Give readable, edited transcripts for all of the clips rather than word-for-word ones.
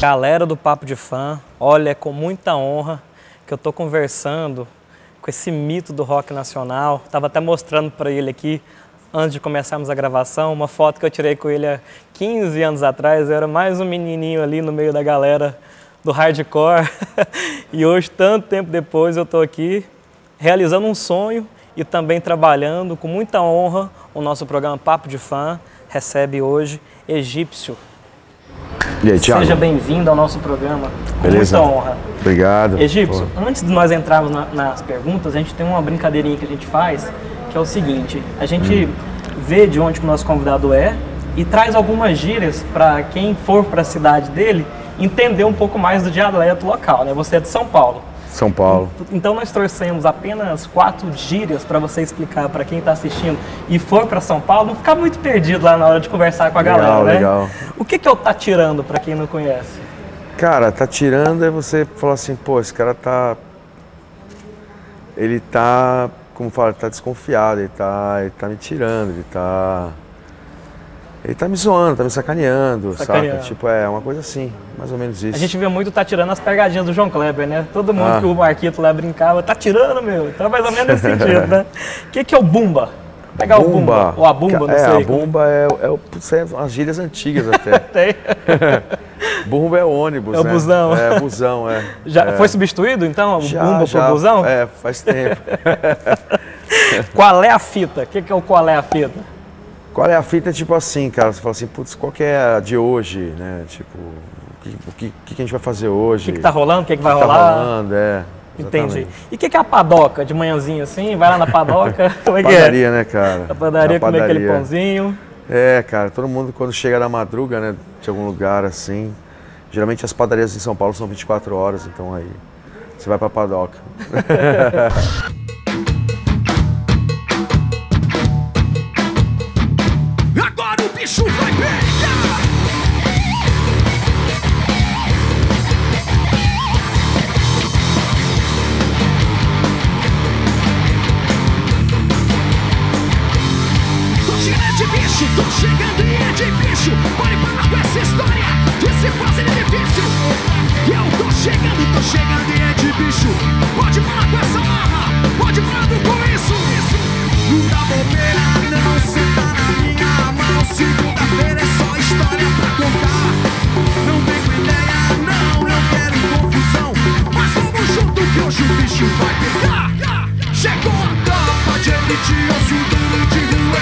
Galera do Papo de Fã, olha, é com muita honra que eu tô conversando com esse mito do rock nacional. Tava até mostrando para ele aqui, antes de começarmos a gravação, uma foto que eu tirei com ele há 15 anos atrás. Eu era mais um menininho ali no meio da galera do hardcore. E hoje, tanto tempo depois, eu tô aqui realizando um sonho e também trabalhando com muita honra. O nosso programa Papo de Fã recebe hoje Egípcio. E aí, Thiago? Seja bem-vindo ao nosso programa. Com Beleza. muita honra. Obrigado. Egípcio, antes de nós entrarmos nas perguntas, a gente tem uma brincadeirinha que a gente faz, que é o seguinte: a gente vê de onde que o nosso convidado é e traz algumas gírias para quem for para a cidade dele entender um pouco mais do dialeto local, né? Você é de São Paulo. São Paulo. Então nós trouxemos apenas 4 gírias para você explicar para quem está assistindo e for para São Paulo, não ficar muito perdido lá na hora de conversar com a galera, né? Legal. O que é o tá tirando para quem não conhece? Cara, tá tirando é você falar assim, pô, esse cara tá... Ele tá, como fala, ele tá desconfiado, ele tá me tirando, ele tá me zoando, tá me sacaneando, saca? Tipo, é uma coisa assim, mais ou menos isso. A gente vê muito tá tirando as pegadinhas do João Kleber, né? Todo mundo que o Marquito lá brincava, tá tirando, meu. Então é mais ou menos nesse sentido, né? O que é o Bumba? Pegar o Bumba, ou a Bumba, não sei. A Bumba são as gírias antigas até. Tem. Bumba é ônibus, né? É o busão. É, busão, é. Já foi substituído, então, o Bumba por busão? É, faz tempo. Qual é a fita? O que é o qual é a fita? Qual é a fita? Tipo assim, cara, você fala assim, putz, qual que é a de hoje, né? Tipo, o que a gente vai fazer hoje? O que tá rolando, o que vai rolar? Tá rolando, é. Exatamente. Entendi. E o que é a padoca? De manhãzinha assim, vai lá na padoca? Como é que padaria, né, cara? A padaria, comer aquele pãozinho. É, cara, todo mundo quando chega da madruga, né, de algum lugar assim, geralmente as padarias em São Paulo são 24 horas, então aí você vai pra padoca. Agora o bicho vai pegar! Tô cheio de bicho, tô chegando e é difícil. Pode parar com essa história de se fazer difícil. Eu tô chegando e é de bicho. Pode parar com essa marra, pode parar com isso. Não dá bobeira, não, cê tá na minha mão. Segunda-feira é só história pra contar. Não vem com ideia, não quero confusão. Mas vamos junto que hoje o bicho vai pegar. Chegou a tropa de elite, osso duro de rua.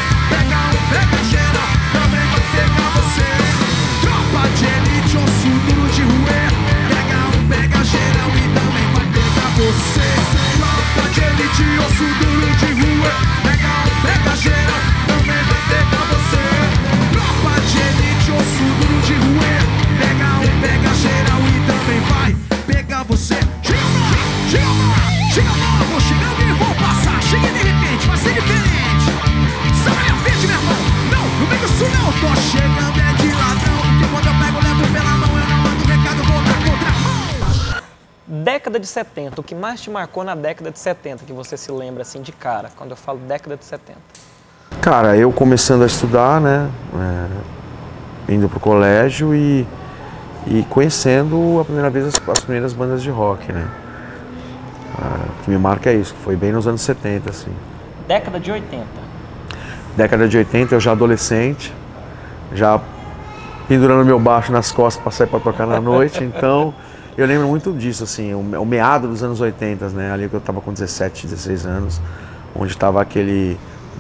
Pega geral, também vai pegar você. Tropa de elite, osso duro de rua. Pega geral e também vai pegar você. Tropa de elite, osso duro de rua. Pega geral, também vai pegar você. Tropa de elite, osso duro de rua. Pega geral e também vai pegar você. Chega lá, vou chegando e vou passar. Chega de repente, vai ser diferente. Sai na minha frente, meu irmão. Não vem com isso não. Tô chegando é de ladrão. Porque quando eu pego, levo pela mão. Eu não mando recado, vou na contramão. Década de 70, o que mais te marcou na década de 70, que você se lembra assim de cara, quando eu falo década de 70? Cara, eu começando a estudar, né, indo pro colégio e conhecendo a primeira vez as primeiras bandas de rock, né. O que me marca é isso, que foi bem nos anos 70, assim. Década de 80. Década de 80, eu já adolescente, já pendurando meu baixo nas costas para sair para tocar na noite, então eu lembro muito disso, assim, o meado dos anos 80, né, ali que eu estava com 17, 16 anos, onde estava aquele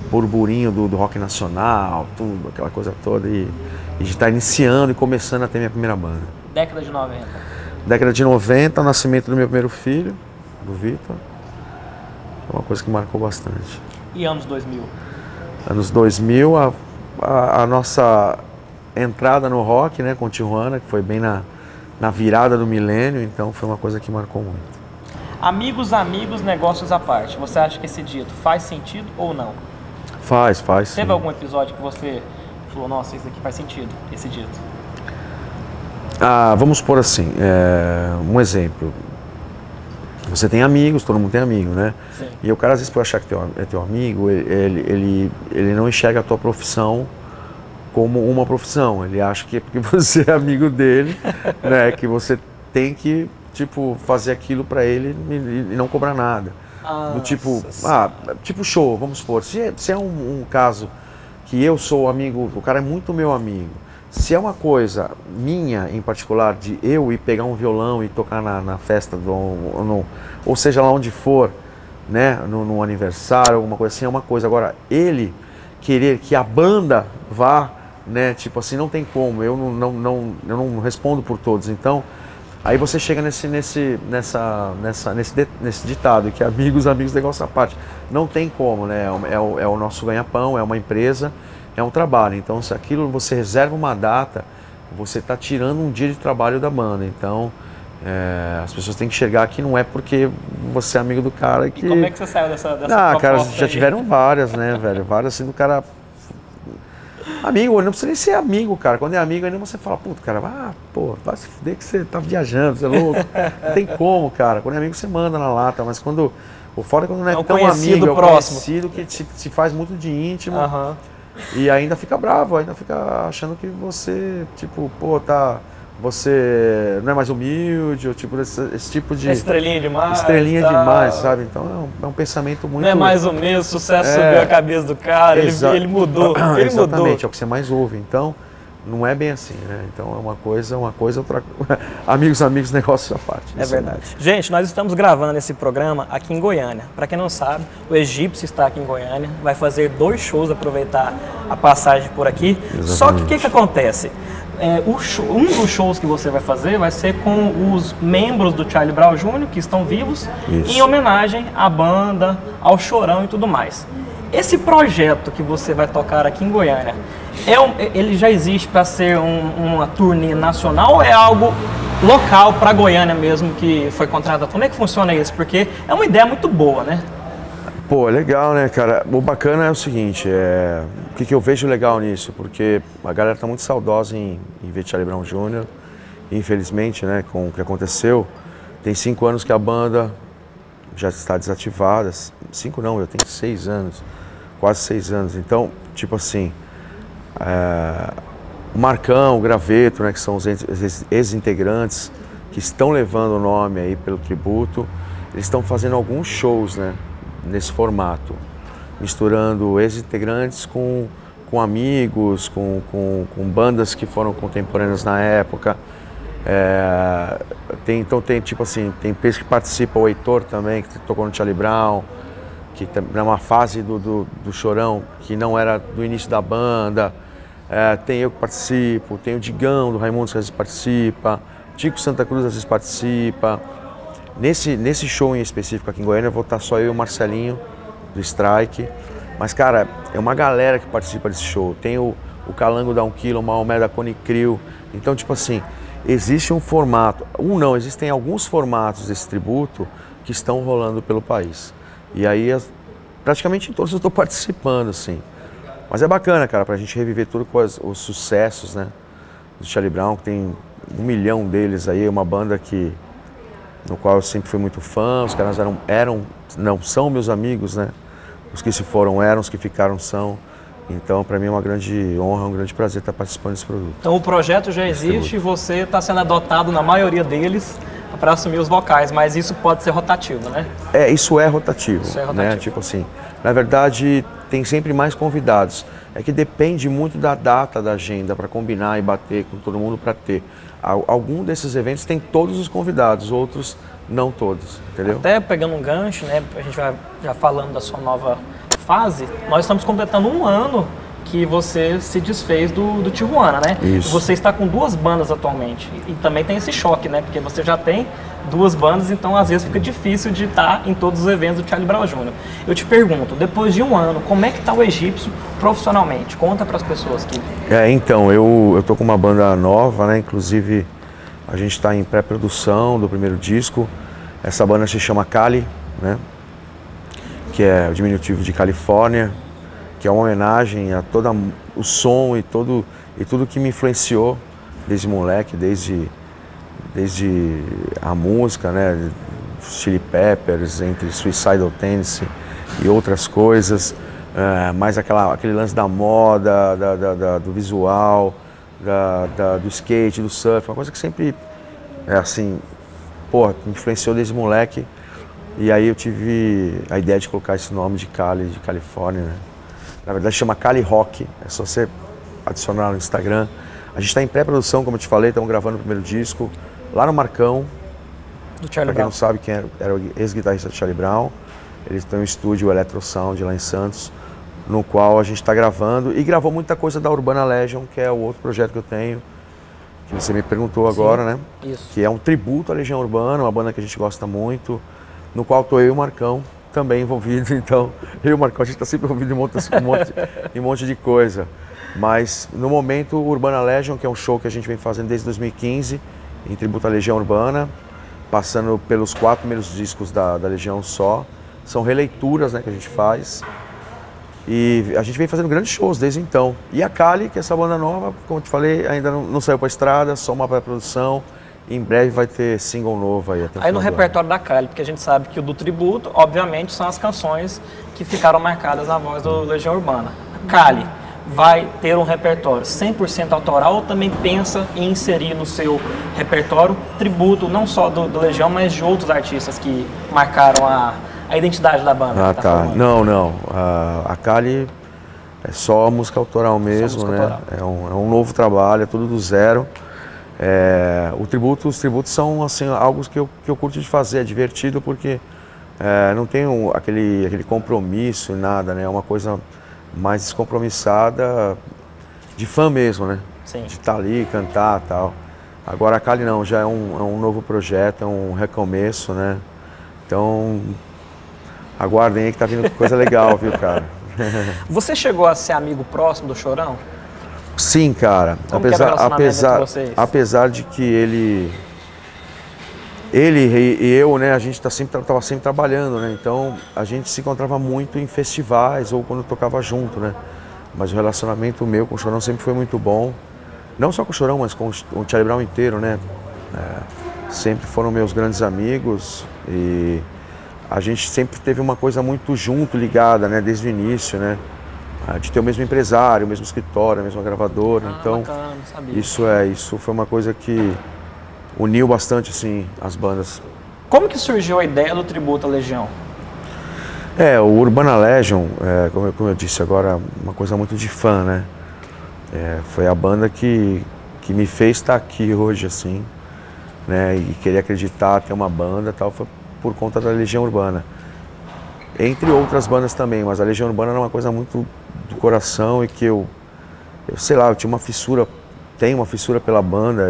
burburinho do rock nacional, tudo, aquela coisa toda, e de estar iniciando e começando a ter minha primeira banda. Década de 90. Década de 90, o nascimento do meu primeiro filho, do Vitor, é uma coisa que marcou bastante. E anos 2000? Anos 2000, a nossa entrada no rock, né, com Tijuana, que foi bem na virada do milênio, então foi uma coisa que marcou muito. Amigos, negócios à parte. Você acha que esse dito faz sentido ou não? Faz. Teve sim. algum episódio que você falou, nossa, isso aqui faz sentido, esse dito? Vamos supor assim, um exemplo. Você tem amigos, todo mundo tem amigo, né? Sim. E o cara, às vezes, por achar que é teu amigo, ele não enxerga a tua profissão como uma profissão. Ele acha que é porque você é amigo dele, né, que você tem que, tipo, fazer aquilo para ele e não cobrar nada. Do tipo, tipo show, vamos supor, se é um caso que eu sou amigo, o cara é muito meu amigo, se é uma coisa minha em particular, de eu ir pegar um violão e tocar na festa, ou seja lá onde for, né, no aniversário, alguma coisa assim, é uma coisa. Agora, ele querer que a banda vá, né, tipo assim, não tem como, eu não respondo por todos, então aí você chega nesse ditado, que amigos, negócio à parte. Não tem como, né? É o nosso ganha-pão, é uma empresa, é um trabalho. Então, se aquilo você reserva uma data, você está tirando um dia de trabalho da banda. Então, as pessoas têm que enxergar que não é porque você é amigo do cara que... E como é que você saiu dessa proposta cara, já aí? tiveram várias, né, velho? Várias assim do cara... Amigo, não precisa nem ser amigo, cara. Quando é amigo, ainda você fala, puto, cara, vai se fuder que você tá viajando, você é louco. Não tem como, cara. Quando é amigo, você manda na lata, mas quando... O foda é quando não é tão amigo, é o conhecido que se faz muito de íntimo. E ainda fica bravo, ainda fica achando que você, tipo, você não é mais humilde, ou tipo, esse tipo de... Estrelinha demais. Estrelinha demais, sabe? Então é um pensamento muito... Não é mais o mesmo, sucesso subiu a cabeça do cara, ele mudou. Exatamente, é o que você mais ouve. Então, não é bem assim, né? Então é uma coisa, outra coisa. Amigos, negócio à parte. É verdade. Gente, nós estamos gravando esse programa aqui em Goiânia. Para quem não sabe, o Egípcio está aqui em Goiânia, vai fazer 2 shows, aproveitar a passagem por aqui. Exatamente. Só que o que acontece? Um dos shows que você vai fazer vai ser com os membros do Charlie Brown Jr., que estão vivos, em homenagem à banda, ao Chorão e tudo mais. Esse projeto que você vai tocar aqui em Goiânia, ele já existe para ser uma turnê nacional ou é algo local para Goiânia mesmo que foi contratado? Como é que funciona isso? Porque é uma ideia muito boa, né? Pô, legal, né, cara? O bacana é o seguinte, o que eu vejo legal nisso, porque a galera tá muito saudosa em ver Charlie Brown Jr., infelizmente, né, com o que aconteceu. Tem 5 anos que a banda já está desativada, 5 não, eu tenho 6 anos, quase 6 anos. Então, tipo assim, o Marcão, o Graveto, né, que são os ex-integrantes que estão levando o nome aí pelo tributo, eles estão fazendo alguns shows, né, nesse formato, misturando ex-integrantes com amigos, com bandas que foram contemporâneas na época. Então tem tipo assim, tem pessoas que participam, o Heitor também, que tocou no Charlie Brown, que é uma fase do Chorão, que não era do início da banda. Tem eu que participo, tem o Digão do Raimundos que às vezes participa, Tico Santa Cruz às vezes participa. Nesse show em específico aqui em Goiânia, eu vou estar só eu e o Marcelinho, do Strike. Mas, cara, é uma galera que participa desse show. Tem o Calango da 1 Kg, o Maomé da Cone Crew. Então, tipo assim, existe um formato, existem alguns formatos desse tributo que estão rolando pelo país. E aí, praticamente em todos eu estou participando, assim. Mas é bacana, cara, pra gente reviver tudo com os sucessos, né, do Charlie Brown, que tem 1 milhão deles aí, uma banda no qual eu sempre fui muito fã. Os caras são meus amigos, né? Os que se foram eram, os que ficaram são. Então, para mim é uma grande honra, um grande prazer estar participando desse produto. Então, o projeto já existe e você está sendo adotado na maioria deles para assumir os vocais, mas isso pode ser rotativo, né? Isso é rotativo. Né? Tipo assim, na verdade, tem sempre mais convidados. É que depende muito da data da agenda para combinar e bater com todo mundo para ter. Algum desses eventos tem todos os convidados, outros não todos, entendeu? Até pegando um gancho, né, a gente vai já falando da sua nova fase, nós estamos completando 1 ano que você se desfez do Tijuana, né? Isso. Você está com 2 bandas atualmente e também tem esse choque, né? Porque você já tem 2 bandas, então às vezes fica difícil de estar em todos os eventos do Charlie Brown Jr. Eu te pergunto, depois de 1 ano, como é que está o Egípcio profissionalmente? Conta para as pessoas aqui. Então, eu tô com uma banda nova, né? Inclusive, a gente está em pré-produção do primeiro disco. Essa banda se chama Cali, né? Que é o diminutivo de Califórnia, que é uma homenagem a todo o som e tudo que me influenciou desde moleque, desde a música, né? Chili Peppers, entre Suicidal Tendency e outras coisas. mais aquele lance da moda, do visual, do skate, do surf, uma coisa que sempre, assim, pô, me influenciou desde moleque. E aí eu tive a ideia de colocar esse nome de Cali, de Califórnia, né? Na verdade chama Cali Rock, é só você adicionar no Instagram. A gente está em pré-produção, como eu te falei, estamos gravando o primeiro disco lá no Marcão. Do Charlie Brown. Pra quem não sabe quem era o ex-guitarrista do Charlie Brown. Eles têm um estúdio, o Electro Sound, lá em Santos, no qual a gente está gravando. E gravou muita coisa da Urbana Legion, que é o outro projeto que eu tenho, que você me perguntou agora, né? Isso. Que é um tributo à Legião Urbana, uma banda que a gente gosta muito, no qual estou eu e o Marcão também envolvido. Então, eu e o Marcão, a gente está sempre envolvido em um monte de coisa. Mas, no momento, o Urbana Legion, que é um show que a gente vem fazendo desde 2015, em tributo à Legião Urbana, passando pelos 4 primeiros discos da Legião só. São releituras, né, que a gente faz. E a gente vem fazendo grandes shows desde então. E a Cali, que é essa banda nova, como eu te falei, ainda não saiu para a estrada, só uma pré-produção. Em breve vai ter single novo aí. Aí no repertório da Cali, porque a gente sabe que o do tributo, obviamente, são as canções que ficaram marcadas na voz do Legião Urbana. A Cali vai ter um repertório 100% autoral ou também pensa em inserir no seu repertório tributo, não só do Legião, mas de outros artistas que marcaram a identidade da banda? Tá. Não. A Cali é só música autoral mesmo, né? Autoral. É um novo trabalho, é tudo do zero. Os tributos são assim, algo que eu curto de fazer, é divertido porque não tem aquele compromisso, nada, né? É uma coisa mais descompromissada, de fã mesmo, né? Sim. De estar ali, cantar e tal. Agora a Cali não, já é um novo projeto, é um recomeço, né? Então, aguardem aí que tá vindo coisa legal, viu, cara? Você chegou a ser amigo próximo do Chorão? Sim, cara. Como que era o relacionamento entre vocês? Apesar de que ele e eu, né, a gente tava sempre trabalhando, né? Então a gente se encontrava muito em festivais ou quando tocava junto, né? Mas o relacionamento meu com o Chorão sempre foi muito bom. Não só com o Chorão, mas com o Charlie Brown inteiro, né? Sempre foram meus grandes amigos e a gente sempre teve uma coisa muito junto, ligada, né? Desde o início, né? De ter o mesmo empresário, o mesmo escritório, a mesma gravadora. Então, bacana, não sabia. Isso foi uma coisa que uniu bastante, assim, as bandas. Como que surgiu a ideia do tributo à Legião? O Urbana Legion, como eu disse agora, uma coisa muito de fã, né? Foi a banda que me fez estar aqui hoje, assim, né? E querer acreditar, ter uma banda e tal, foi por conta da Legião Urbana. Entre outras bandas também, mas a Legião Urbana era uma coisa muito do coração e que eu sei lá, eu tinha uma fissura, tenho uma fissura pela banda.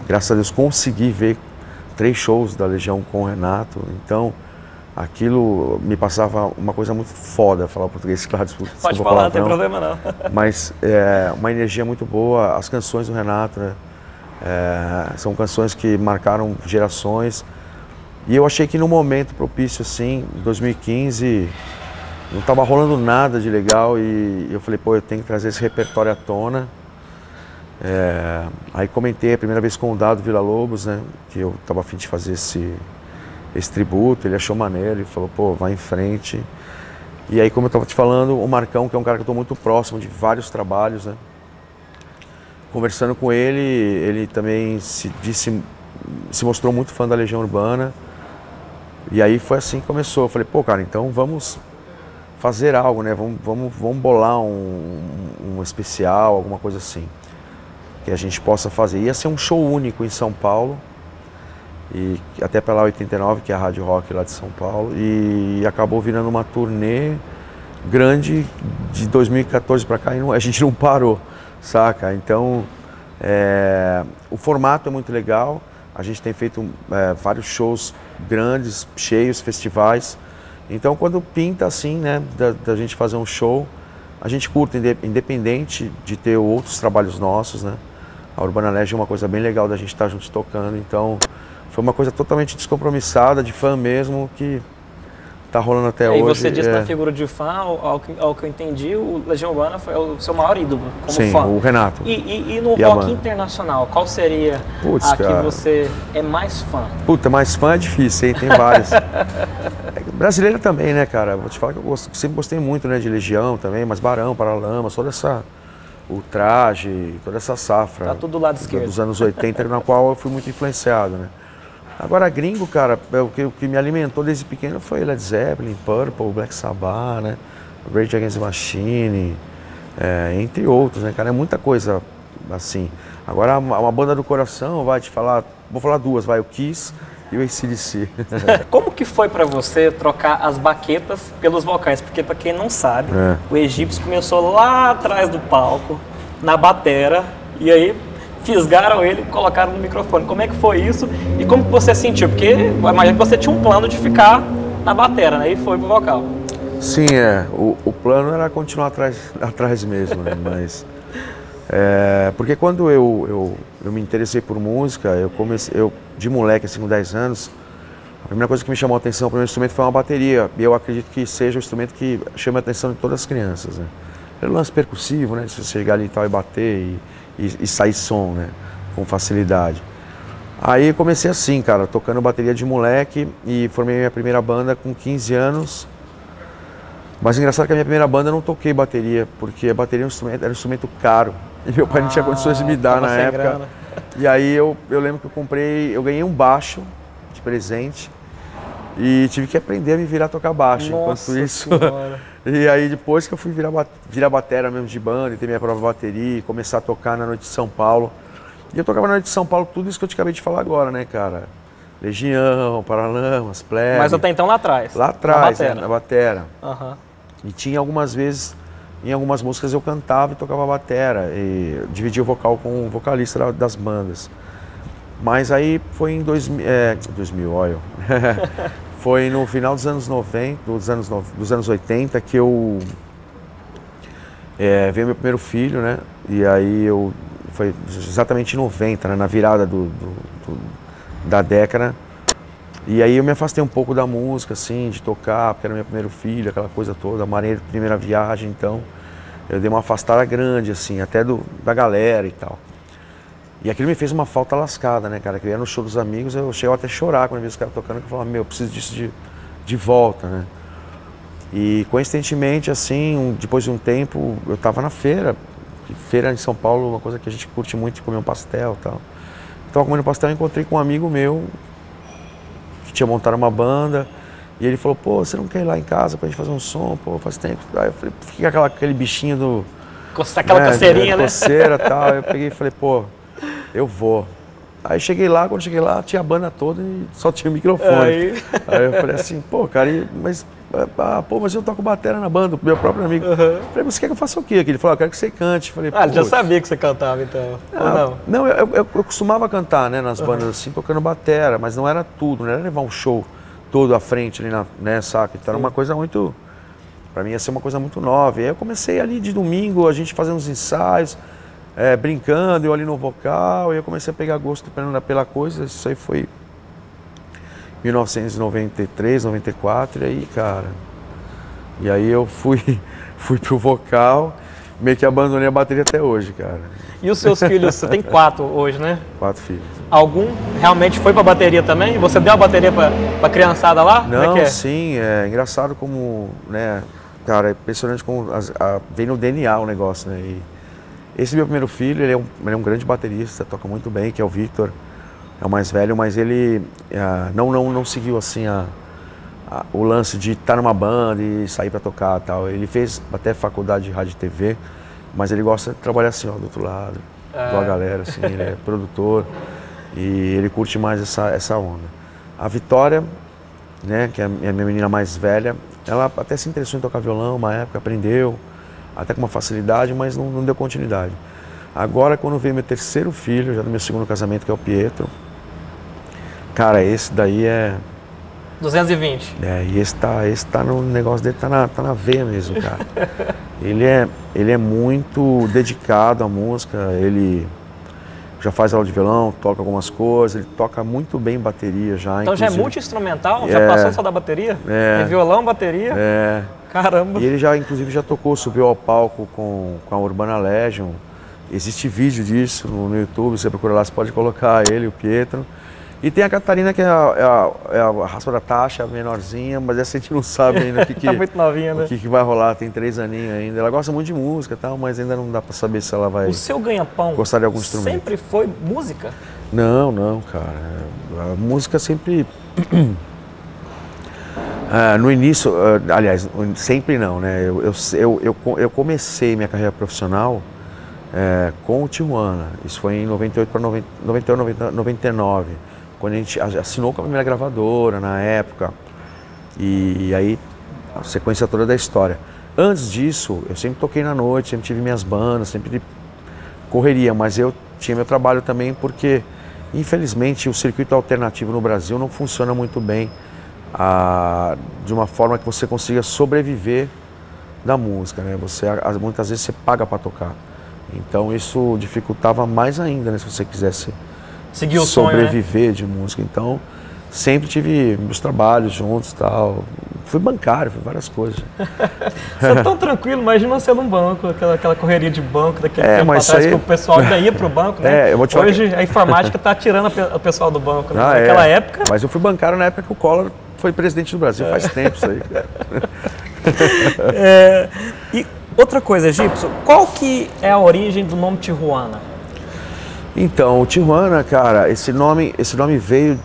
Graças a Deus consegui ver 3 shows da Legião com o Renato, então aquilo me passava uma coisa muito foda, falar português, claro, pode falar, não tem problema não. Mas uma energia muito boa, as canções do Renato, né? São canções que marcaram gerações. E eu achei que num momento propício assim, em 2015, não estava rolando nada de legal e eu falei, pô, eu tenho que trazer esse repertório à tona. Aí comentei a primeira vez com o Dado Villa-Lobos, né, que eu estava a fim de fazer esse tributo, ele achou maneiro, ele falou, pô, vai em frente. E aí, como eu estava te falando, o Marcão, que é um cara que eu estou muito próximo de vários trabalhos, né, conversando com ele, ele também se mostrou muito fã da Legião Urbana. E aí foi assim que começou. Eu falei, pô, cara, então vamos fazer algo, né? Vamos bolar um especial, alguma coisa assim, que a gente possa fazer. Ia ser um show único em São Paulo, e até pela 89, que é a Rádio Rock lá de São Paulo, e acabou virando uma turnê grande de 2014 para cá e a gente não parou, saca? Então, o formato é muito legal. A gente tem feito vários shows grandes, cheios, festivais. Então, quando pinta assim, né, da gente fazer um show, a gente curta, independente de ter outros trabalhos nossos, né? A Urbana Legion é uma coisa bem legal da gente estar juntos tocando. Então, foi uma coisa totalmente descompromissada, de fã mesmo, que tá rolando até hoje. E você disse na figura de fã, ao que eu entendi, o Legião Urbana foi o seu maior ídolo como Sim, fã. o Renato. E no rock internacional, qual seria a que você é mais fã? Puta, mais fã é difícil, hein? Tem várias. Brasileira também, né, cara? Vou te falar que eu sempre gostei muito, né, de Legião também, mas Barão, Paralamas, toda essa... O Traje, toda essa safra. Tá tudo do lado esquerdo. Dos anos 80, na qual eu fui muito influenciado, né? Agora, gringo, cara, o que me alimentou desde pequeno foi Led Zeppelin, Purple, Black Sabbath, né? Rage Against the Machine, entre outros, né, cara? É muita coisa assim. Agora, uma banda do coração, vai te falar, vou falar duas, vai, o Kiss e o AC/DC. Como que foi pra você trocar as baquetas pelos vocais? Porque pra quem não sabe, o Egípcio começou lá atrás do palco, na batera, e aí fisgaram ele e colocaram no microfone. Como é que foi isso e como que você sentiu? Porque eu imagino que você tinha um plano de ficar na batera, né? E foi pro vocal. Sim, o plano era continuar atrás mesmo, né? Mas porque quando eu me interessei por música, eu de moleque, assim, com 10 anos, a primeira coisa que me chamou a atenção, o primeiro instrumento foi uma bateria. E eu acredito que seja o instrumento que chama a atenção de todas as crianças, né? Pelo lance percussivo, né? Se você chegar ali e tal e bater e sair som, né? Com facilidade. Aí eu comecei assim, cara, tocando bateria de moleque e formei minha primeira banda com 15 anos. Mas engraçado que a minha primeira banda eu não toquei bateria, porque a bateria era um instrumento caro. E meu pai não tinha condições de me dar na época. Grana. E aí eu lembro que eu ganhei um baixo de presente e tive que aprender a me virar a tocar baixo. Nossa enquanto isso. Senhora. E aí depois que eu fui virar batera mesmo de banda e ter minha própria bateria e começar a tocar na Noite de São Paulo. E eu tocava na Noite de São Paulo tudo isso que eu te acabei de falar agora, né, cara? Legião, Paralamas, Plebe. Mas até então lá atrás? Lá atrás, na batera. Uhum. E tinha algumas vezes, em algumas músicas eu cantava e tocava batera. E dividia o vocal com o vocalista das bandas. Mas aí foi em 2000, olha. Foi no final dos anos 90, dos anos 80 que eu veio meu primeiro filho, né? E aí foi exatamente em 90, né? Na virada da década. E aí eu me afastei um pouco da música, assim, de tocar, porque era meu primeiro filho, aquela coisa toda, marinha de primeira viagem, então eu dei uma afastada grande, assim, até da galera e tal. E aquilo me fez uma falta lascada, né, cara? Que eu ia no show dos amigos, eu chegava até a chorar quando eu via os caras tocando, que eu falava, meu, eu preciso disso de volta, né? E coincidentemente, assim, depois de um tempo, eu tava na feira. Feira em São Paulo, uma coisa que a gente curte muito, de comer um pastel e tal. Eu tava comendo pastel e encontrei com um amigo meu, que tinha montado uma banda. E ele falou, pô, você não quer ir lá em casa pra gente fazer um som? Pô, faz tempo. Aí eu falei, fiquei com aquele bichinho do... Aquela coceirinha, né? Coceira e tal. Aí eu peguei e falei, pô, eu vou. Aí cheguei lá, quando cheguei lá, tinha a banda toda e só tinha o microfone. Aí eu falei assim, pô, cara, mas eu toco batera na banda, meu próprio amigo. Falei, mas você quer que eu faça o quê? Ele falou, eu quero que você cante. Falei, ele já sabia que você cantava, então. Não, eu costumava cantar, né, nas bandas assim, tocando batera, mas não era tudo, não era levar um show todo à frente ali, né, saca? Então era uma coisa muito, pra mim ia ser uma coisa muito nova. E aí eu comecei ali de domingo, a gente fazendo uns ensaios, brincando, eu ali no vocal, e eu comecei a pegar gosto pela coisa. Isso aí foi 1993, 94, e aí, cara, e aí eu fui pro vocal, meio que abandonei a bateria até hoje, cara. E os seus filhos, você tem 4 hoje, né? 4 filhos. Algum realmente foi pra bateria também? Você deu a bateria pra criançada lá? Não, como é que é? Sim, é engraçado como, né, cara, é impressionante como vem no DNA o negócio, né, e esse meu primeiro filho, ele é um grande baterista, toca muito bem, que é o Victor. É o mais velho, mas ele não seguiu assim o lance de estar numa banda e sair para tocar e tal. Ele fez até faculdade de rádio e TV, mas ele gosta de trabalhar assim, ó, do outro lado, com a galera, assim, ele é produtor e ele curte mais essa onda. A Vitória, né, que é a minha menina mais velha, ela até se interessou em tocar violão uma época, aprendeu, até com uma facilidade, mas não deu continuidade. Agora, quando veio meu terceiro filho, já do meu segundo casamento, que é o Pietro, cara, esse daí é... 220. E esse tá no negócio dele, tá na veia mesmo, cara. Ele é muito dedicado à música, ele já faz aula de violão, toca algumas coisas, ele toca muito bem bateria já. Então já é multi-instrumental? Já passou só da bateria? É violão, bateria? É. Caramba! E ele já, inclusive, já tocou, subiu ao palco com a Urbana Legion. Existe vídeo disso no YouTube, você procura lá, você pode colocar ele, o Pietro. E tem a Catarina, que é a raspa da taxa, a menorzinha, mas essa a gente não sabe ainda o que, tá muito novinha, né? o que vai rolar, tem 3 aninhos ainda. Ela gosta muito de música e tal, mas ainda não dá pra saber se ela vai... O seu ganha-pão gostar de algum instrumento. Sempre foi música? Não, cara. A música sempre... no início, aliás, sempre não, né? Eu comecei minha carreira profissional com o Tijuana. Isso foi em 98 para 99. Quando a gente assinou com a primeira gravadora na época, e aí a sequência toda da história. Antes disso, eu sempre toquei na noite, sempre tive minhas bandas, sempre correria, mas eu tinha meu trabalho também porque, infelizmente, o circuito alternativo no Brasil não funciona muito bem de uma forma que você consiga sobreviver da música, né? Muitas vezes você paga para tocar, então isso dificultava mais ainda, né? Se você quisesse seguir o sobreviver sonho, né? de música. Então, sempre tive meus trabalhos juntos e tal. Fui bancário, fui várias coisas. Você é tão tranquilo, imagina você num banco, aquela correria de banco daquele tempo mas atrás, aí... que o pessoal ainda ia pro banco, né? Hoje a informática está tirando o pessoal do banco, né? Naquela época... Mas eu fui bancário na época que o Collor foi presidente do Brasil, faz tempo isso aí. E outra coisa, Gibson, qual que é a origem do nome Tijuana? Então, o Tijuana, cara, esse nome veio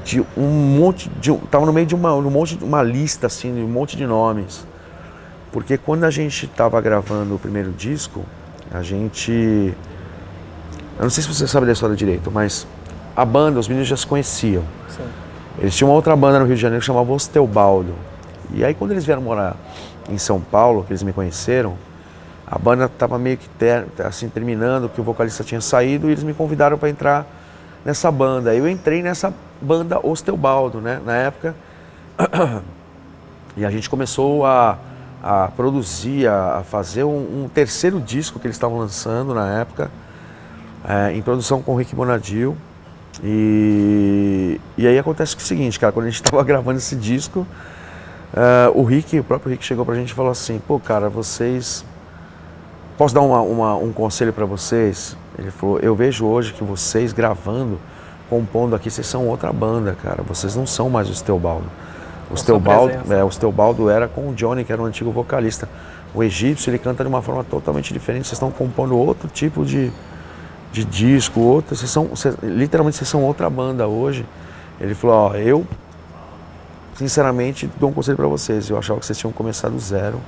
de um monte tava no meio de uma lista assim, de um monte de nomes. Porque quando a gente estava gravando o primeiro disco, eu não sei se você sabe da história direito, mas a banda, os meninos já se conheciam. Sim. Eles tinham uma outra banda no Rio de Janeiro que chamava Os Teobaldo. E aí quando eles vieram morar em São Paulo, que eles me conheceram, a banda estava meio que assim, terminando, que o vocalista tinha saído, e eles me convidaram para entrar nessa banda. Eu entrei nessa banda Os Teobaldo, né, na época, e a gente começou a produzir, a fazer um terceiro disco que eles estavam lançando na época, em produção com o Rick Bonadil. E aí acontece o seguinte, cara, quando a gente estava gravando esse disco, o próprio Rick chegou pra gente e falou assim: pô, cara, vocês... Posso dar um conselho para vocês? Ele falou: eu vejo hoje que vocês gravando, compondo aqui, vocês são outra banda, cara. Vocês não são mais os Teobaldo. Os Teobaldo era com o Johnny, que era o antigo vocalista. O Egípcio, ele canta de uma forma totalmente diferente. Vocês estão compondo outro tipo de disco, literalmente vocês são outra banda hoje. Ele falou: ó, eu sinceramente dou um conselho para vocês. Eu achava que vocês tinham que começar do zero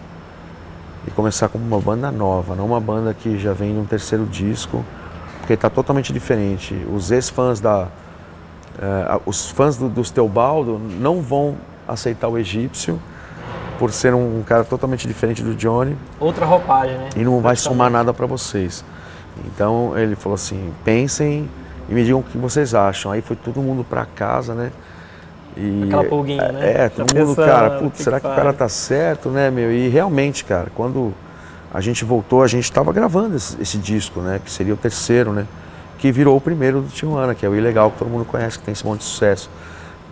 e começar como uma banda nova, não uma banda que já vem num terceiro disco, porque está totalmente diferente. Os ex-fãs os fãs dos Teobaldo não vão aceitar o Egípcio por ser um cara totalmente diferente do Johnny. Outra roupagem, né? E não vai somar nada para vocês. Então ele falou assim: pensem e me digam o que vocês acham. Aí foi todo mundo para casa, né? E, aquela pulguinha, né? Todo mundo, cara, putz, será que o cara tá certo, né, meu? E realmente, cara, quando a gente voltou, a gente tava gravando esse disco, né, que seria o terceiro, né, que virou o primeiro do Tijuana, que é o Ilegal, que todo mundo conhece, que tem esse monte de sucesso.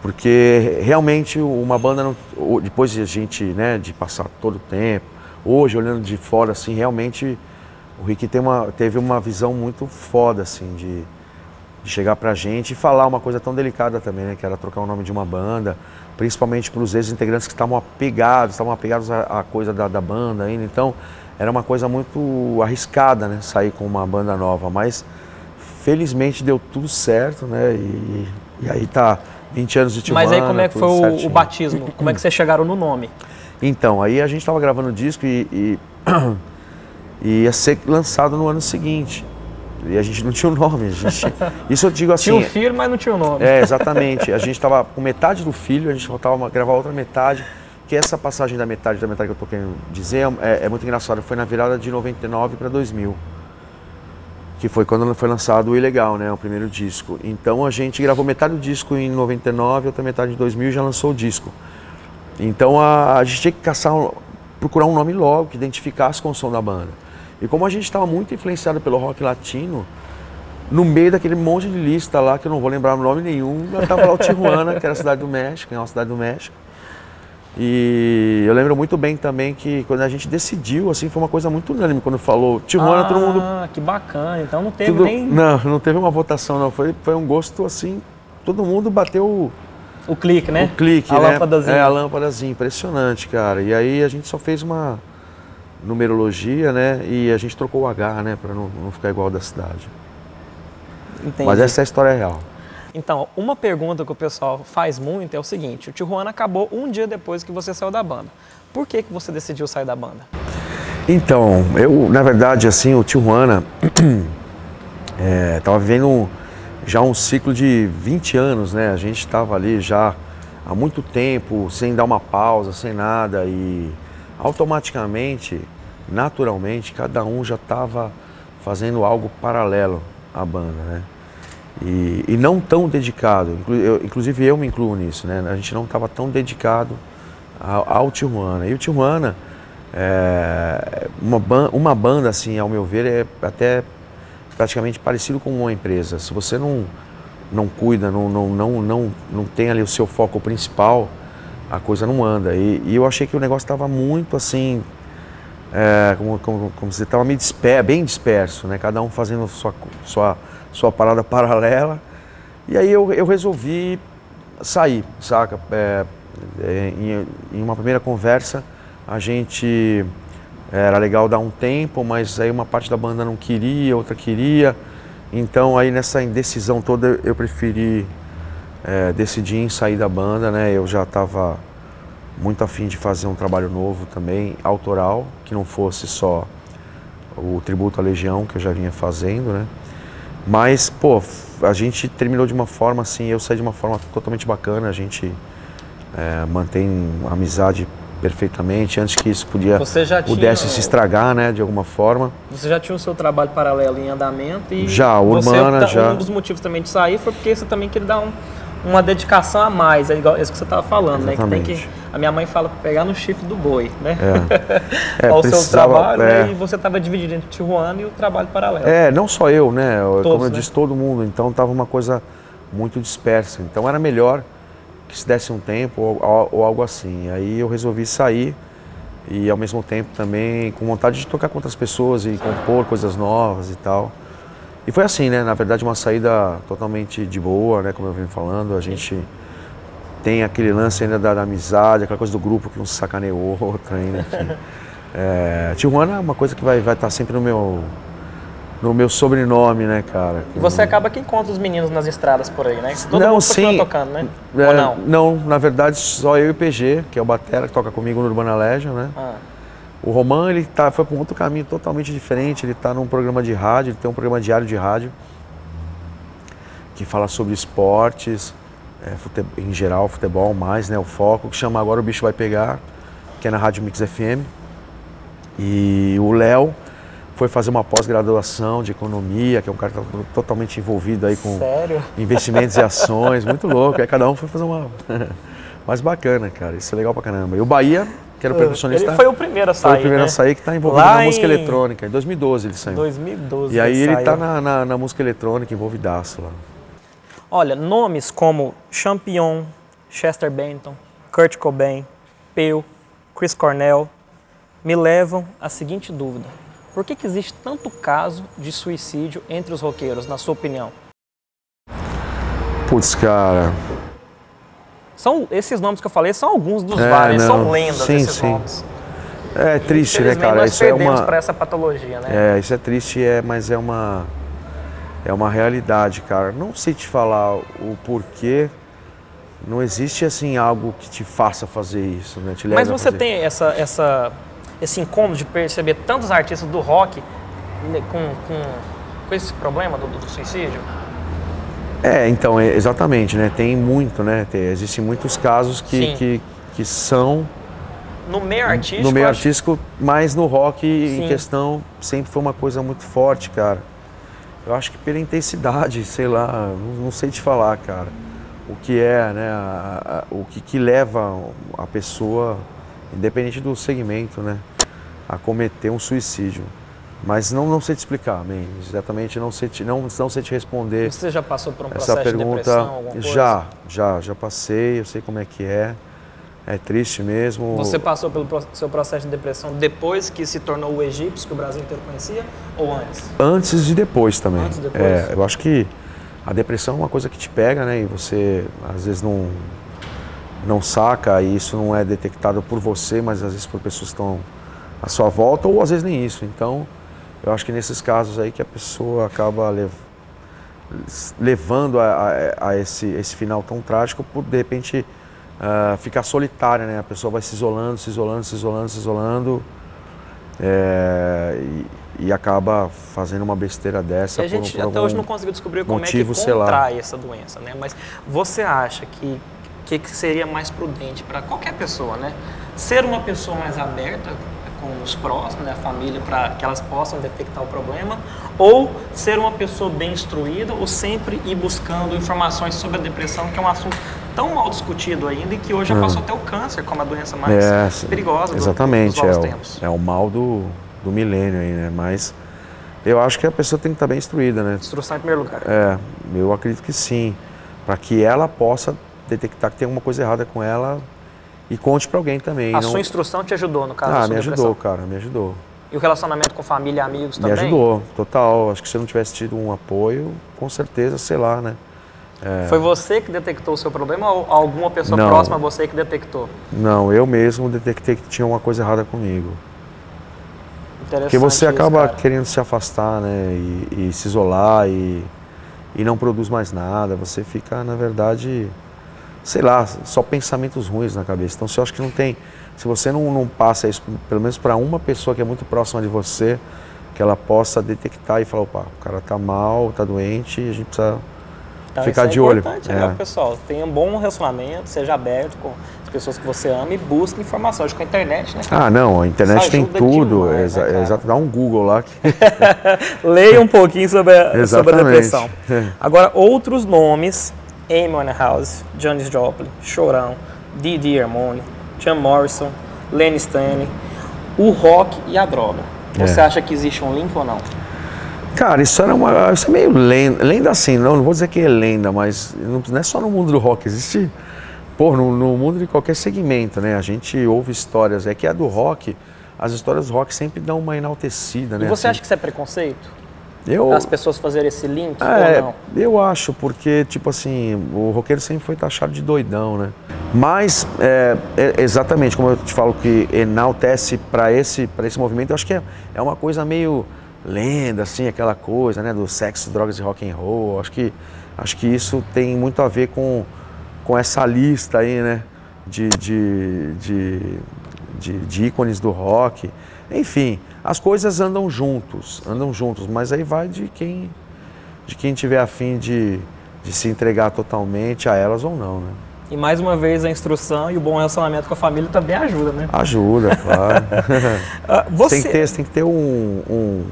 Porque realmente uma banda, depois de a gente, né, de passar todo o tempo, hoje, olhando de fora, assim, realmente o Rick teve uma visão muito foda, assim, de chegar pra gente e falar uma coisa tão delicada também, né? Que era trocar o nome de uma banda, principalmente para os ex-integrantes que estavam apegados à coisa da banda ainda. Então, era uma coisa muito arriscada, né? Sair com uma banda nova, mas felizmente deu tudo certo, né? E aí tá 20 anos de Tijuana. Mas aí como é que foi o batismo? Como é que vocês chegaram no nome? Então, aí a gente tava gravando o disco e ia ser lançado no ano seguinte. E a gente não tinha o nome, isso eu digo assim... Tinha um filho, mas não tinha o nome. Exatamente. A gente estava com metade do filho, a gente faltava gravar outra metade, que essa passagem da metade que eu tô querendo dizer é muito engraçado. Foi na virada de 99 para 2000, que foi quando foi lançado o Ilegal, né, o primeiro disco. Então a gente gravou metade do disco em 99, outra metade em 2000 e já lançou o disco. Então a gente tinha que procurar um nome logo, que identificasse com o som da banda. E como a gente estava muito influenciado pelo rock latino, no meio daquele monte de lista lá, que eu não vou lembrar nome nenhum, tava lá o Tijuana, que era a cidade do México, é uma cidade do México. E eu lembro muito bem também que quando a gente decidiu, assim, foi uma coisa muito unânime. Quando falou Tijuana, todo mundo... Ah, que bacana. Então não teve nem... Não teve uma votação, não. Foi um gosto, assim, todo mundo bateu... O clique, né? O clique, a né? lâmpadazinha. É, a lâmpadazinha. Impressionante, cara. E aí a gente só fez uma numerologia, né? E a gente trocou o H, né? Pra não ficar igual da cidade. Entendi. Mas essa é a história real. Então, uma pergunta que o pessoal faz muito é o seguinte: o Tijuana acabou um dia depois que você saiu da banda. Por que você decidiu sair da banda? Então, eu, na verdade, assim, o Tijuana estava vivendo já um ciclo de 20 anos, né? A gente estava ali já há muito tempo, sem dar uma pausa, sem nada, e automaticamente, naturalmente, cada um já estava fazendo algo paralelo à banda, né? E não tão dedicado, inclusive eu me incluo nisso, né? A gente não estava tão dedicado ao Tijuana. E o Tijuana, uma banda, assim, ao meu ver, é até praticamente parecido com uma empresa. Se você não cuida, não tem ali o seu foco principal, a coisa não anda. E eu achei que o negócio estava muito assim, como se estava bem disperso, né? Cada um fazendo sua parada paralela. E aí eu resolvi sair, saca? Em uma primeira conversa, a gente... Era legal dar um tempo, mas aí uma parte da banda não queria, outra queria. Então aí nessa indecisão toda eu preferi decidir em sair da banda, né? Eu já estava muito afim de fazer um trabalho novo também, autoral, que não fosse só o tributo à Legião que eu já vinha fazendo, né? Mas, pô, a gente terminou de uma forma assim, eu saí de uma forma totalmente bacana, a gente mantém a amizade perfeitamente, antes que isso pudesse se estragar, né, de alguma forma. Você já tinha o seu trabalho paralelo em andamento e já, Urbana, um dos motivos também de sair foi porque você também queria dar uma dedicação a mais, é igual isso que você estava falando, exatamente, né? Que a minha mãe fala pegar no chifre do boi, né? Ao seu trabalho, né? E você estava dividindo entre Tijuana e o trabalho paralelo. Não só eu, né? Todos, como eu né? disse, todo mundo. Então estava uma coisa muito dispersa. Então era melhor que se desse um tempo ou algo assim. Aí eu resolvi sair e ao mesmo tempo também com vontade de tocar com outras pessoas e compor coisas novas e tal. E foi assim, né? Na verdade, uma saída totalmente de boa, né? Como eu venho falando, a gente tem aquele lance ainda da amizade, aquela coisa do grupo que um sacaneia o outro ainda, enfim. Tijuana é uma coisa que vai estar sempre no meu sobrenome, né, cara? E você acaba que encontra os meninos nas estradas por aí, né? Todo não, mundo sim. continua tocando, né? Ou não? Não, na verdade, só eu e o PG, que é o batera, que toca comigo no Urbana Legion, né? O Roman, ele foi para um outro caminho totalmente diferente, ele está num programa de rádio, ele tem um programa diário de rádio que fala sobre esportes, em geral, futebol mais, né, o foco, que chama Agora o Bicho Vai Pegar, que é na Rádio Mix FM. E o Léo foi fazer uma pós-graduação de economia, que é um cara que está totalmente envolvido aí com investimentos e ações, muito louco, aí cada um foi fazer uma... Mas bacana, cara, isso é legal pra caramba. E o Bahia, que era o percussionista... Ele foi o primeiro a sair, Foi o primeiro a sair, que está envolvido na música eletrônica. Em 2012 ele saiu. 2012 E aí ele está na música eletrônica, envolvidaço lá. Olha, nomes como Champion, Chester Bennington, Kurt Cobain, Peu, Chris Cornell, me levam à seguinte dúvida. Por que existe tanto caso de suicídio entre os roqueiros, na sua opinião? Putz, cara... Esses nomes que eu falei são alguns dos vários, são lendas esses nomes. É triste, né, cara? Nós perdemos para essa patologia, né? Isso é triste, mas é uma realidade, cara. Não sei te falar o porquê. Não existe, assim, algo que te faça fazer isso, né? Te leva Mas você tem esse incômodo de perceber tantos artistas do rock com esse problema do suicídio? Então, exatamente, né? Tem muito, né? Existem muitos casos que são... No meio artístico? No meio artístico, mas no rock em questão sempre foi uma coisa muito forte, cara. Eu acho que pela intensidade, sei lá, não sei te falar, cara. O que é, né? O que leva a pessoa, independente do segmento, né? A cometer um suicídio. Mas não sei te explicar, man. Exatamente, não sei te responder. Você já passou por um essa processo pergunta. de depressão, alguma coisa? Já passei, eu sei como é que é. É triste mesmo. Você passou pelo seu processo de depressão depois que se tornou o egípcio, que o Brasil inteiro conhecia, ou antes? Antes e depois também. Antes e depois? Eu acho que a depressão é uma coisa que te pega, né? E você, às vezes, não saca, e isso não é detectado por você, mas às vezes por pessoas que estão à sua volta, ou às vezes nem isso. Então, eu acho que nesses casos aí que a pessoa acaba levando a esse final tão trágico por, de repente, ficar solitária, né? A pessoa vai se isolando e acaba fazendo uma besteira dessa. E a gente até hoje não conseguiu descobrir como motivo, é que contrai essa doença, né? Mas você acha que seria mais prudente para qualquer pessoa, né? Ser uma pessoa mais aberta com os próximos, né, a família, para que elas possam detectar o problema, ou ser uma pessoa bem instruída, ou sempre ir buscando informações sobre a depressão, que é um assunto tão mal discutido ainda e que hoje já passou até o câncer como a doença mais perigosa exatamente, dos novos tempos. É o mal do milênio aí, né? Mas eu acho que a pessoa tem que estar bem instruída, né? Instrução em primeiro lugar. Eu acredito que sim, para que ela possa detectar que tem alguma coisa errada com ela e conte para alguém também. Sua instrução te ajudou no caso da sua me depressão? ajudou, cara, me ajudou. E o relacionamento com família e amigos também? Me ajudou, total. Acho que se eu não tivesse tido um apoio, com certeza, sei lá, né? Foi você que detectou o seu problema ou alguma pessoa próxima a você que detectou? Não, eu mesmo detectei que tinha uma coisa errada comigo. Interessante. Porque você acaba cara. querendo se afastar, né? E se isolar e não produz mais nada. Você fica, na verdade, sei lá, só pensamentos ruins na cabeça. Então, se eu acho que não tem... Se você não passa isso, pelo menos para uma pessoa que é muito próxima de você, que ela possa detectar e falar, opa, o cara tá mal, tá doente, a gente precisa ficar de olho. Né, pessoal? Tenha um bom relacionamento, seja aberto com as pessoas que você ama e busque informação. Acho que a internet, né? Não, a internet tem tudo. Demais, exato, dá um Google lá. Leia um pouquinho sobre a depressão. Agora, outros nomes: Amy Winehouse, Janis Joplin, Chorão, Didi Armoni, Jim Morrison, Lenny Stanley, o rock e a droga. Você acha que existe um link ou não? Cara, isso é meio lenda assim, não vou dizer que é lenda, mas não é só no mundo do rock, existe, no mundo de qualquer segmento, né? A gente ouve histórias, é que a do rock, as histórias do rock sempre dão uma enaltecida, né? E você assim, acha que isso é preconceito? Eu, as pessoas fazerem esse link ou não? Eu acho, porque, tipo assim, o roqueiro sempre foi taxado de doidão, né? Mas, exatamente, como eu te falo que enaltece para esse movimento, eu acho que é uma coisa meio lenda, assim, aquela coisa, né, do sexo, drogas e rock and roll. Acho que isso tem muito a ver com essa lista aí, né, de ícones do rock. Enfim, as coisas andam juntos, mas aí vai de quem tiver a fim de se entregar totalmente a elas ou não, né? E mais uma vez a instrução e o bom relacionamento com a família também ajuda, né? Ajuda, claro. Você tem que ter um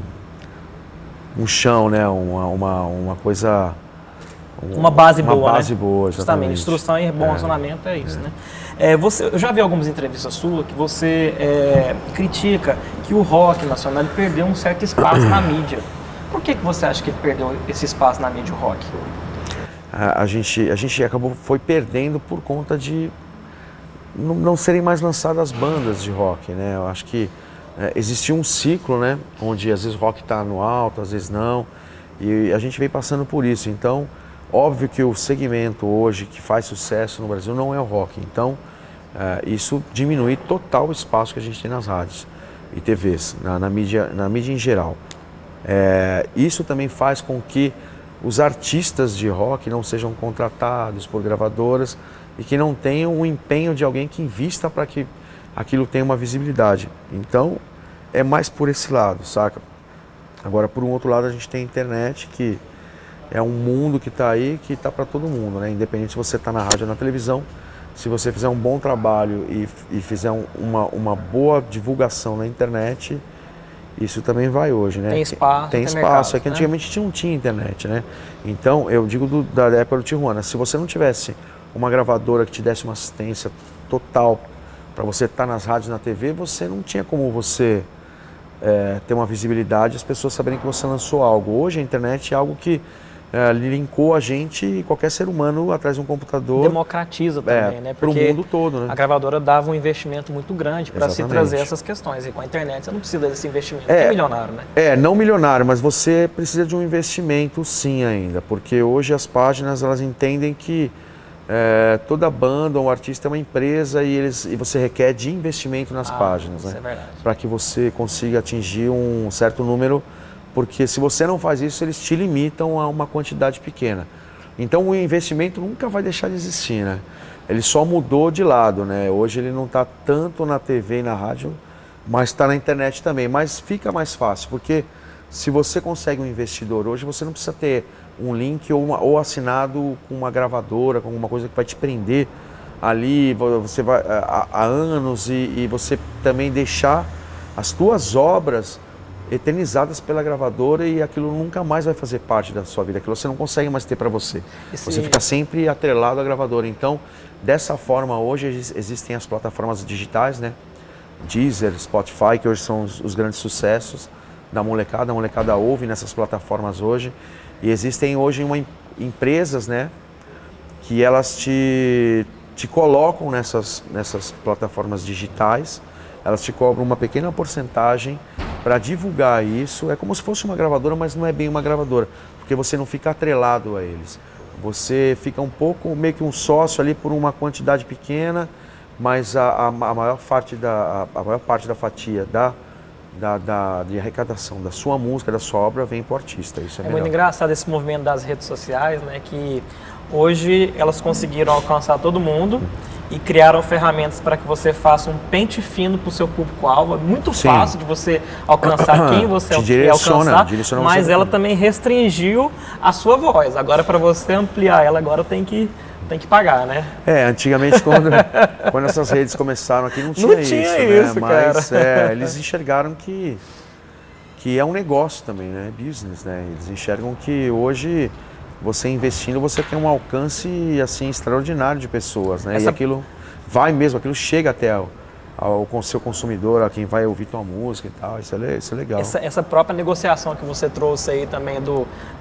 chão, né? Uma coisa... Uma base boa, Uma base boa, exatamente. Justamente, instrução e bom relacionamento é isso, né? Eu já vi algumas entrevistas suas que você critica que o rock nacional perdeu um certo espaço na mídia. Por que você acha que ele perdeu esse espaço na mídia, o rock? A gente foi perdendo por conta de não serem mais lançadas bandas de rock, né? Eu acho que existia um ciclo, né? Onde às vezes o rock está no alto, às vezes não. E a gente vem passando por isso. Então, óbvio que o segmento hoje que faz sucesso no Brasil não é o rock. Então, isso diminui total o espaço que a gente tem nas rádios e TVs, na mídia em geral. Isso também faz com que os artistas de rock não sejam contratados por gravadoras e que não tenham o empenho de alguém que invista para que aquilo tenha uma visibilidade. Então, é mais por esse lado, saca? Agora, por um outro lado, a gente tem a internet, que é um mundo que está aí, que está para todo mundo, né? Independente se você está na rádio ou na televisão, se você fizer um bom trabalho e fizer uma boa divulgação na internet, isso também vai hoje, né? Tem espaço. Tem espaço, mercado, é que antigamente não tinha internet, né? Então, eu digo da época do Tijuana, se você não tivesse uma gravadora que te desse uma assistência total para você estar nas rádios, na TV, você não tinha como você ter uma visibilidade, as pessoas saberem que você lançou algo. Hoje a internet é algo que linkou a gente e qualquer ser humano atrás de um computador. Democratiza também, né? Para o mundo todo, né? A gravadora dava um investimento muito grande para se trazer essas questões. E com a internet você não precisa desse investimento, que é milionário, né? Não milionário, mas você precisa de um investimento sim ainda, porque hoje as páginas elas entendem que toda banda, um artista é uma empresa e você requer de investimento nas páginas, isso né? É verdade. Para que você consiga atingir um certo número. Porque se você não faz isso, eles te limitam a uma quantidade pequena. Então o investimento nunca vai deixar de existir, né? Ele só mudou de lado, né? Hoje ele não está tanto na TV e na rádio, mas está na internet também. Mas fica mais fácil, porque se você consegue um investidor hoje, você não precisa ter um link ou assinado com uma gravadora, com alguma coisa que vai te prender ali, você vai há anos e você também deixar as suas obras eternizadas pela gravadora e aquilo nunca mais vai fazer parte da sua vida, aquilo você não consegue mais ter para você. Você fica sempre atrelado à gravadora. Então, dessa forma, hoje existem as plataformas digitais, né? Deezer, Spotify, que hoje são os grandes sucessos da molecada. A molecada ouve nessas plataformas hoje. E existem hoje empresas, né? Que elas te colocam nessas plataformas digitais. Elas te cobram uma pequena porcentagem para divulgar isso. É como se fosse uma gravadora, mas não é bem uma gravadora, porque você não fica atrelado a eles. Você fica um pouco, meio que um sócio ali por uma quantidade pequena, mas a maior parte da fatia de arrecadação da sua música, da sua obra, vem para o artista. Isso é muito engraçado esse movimento das redes sociais, né? Que hoje elas conseguiram alcançar todo mundo e criaram ferramentas para que você faça um pente fino para o seu público-alvo. É muito fácil de você alcançar quem você quer alcançar, mas ela também restringiu a sua voz. Agora, para você ampliar ela, agora tem que pagar, né? Antigamente, quando essas redes começaram aqui, não tinha isso, né? Mas eles enxergaram que é um negócio também, né? Business, né? Eles enxergam que hoje, você investindo, você tem um alcance assim extraordinário de pessoas, né? E aquilo aquilo chega até ao seu consumidor, a quem vai ouvir tua música e tal. Isso é legal. Essa própria negociação que você trouxe aí também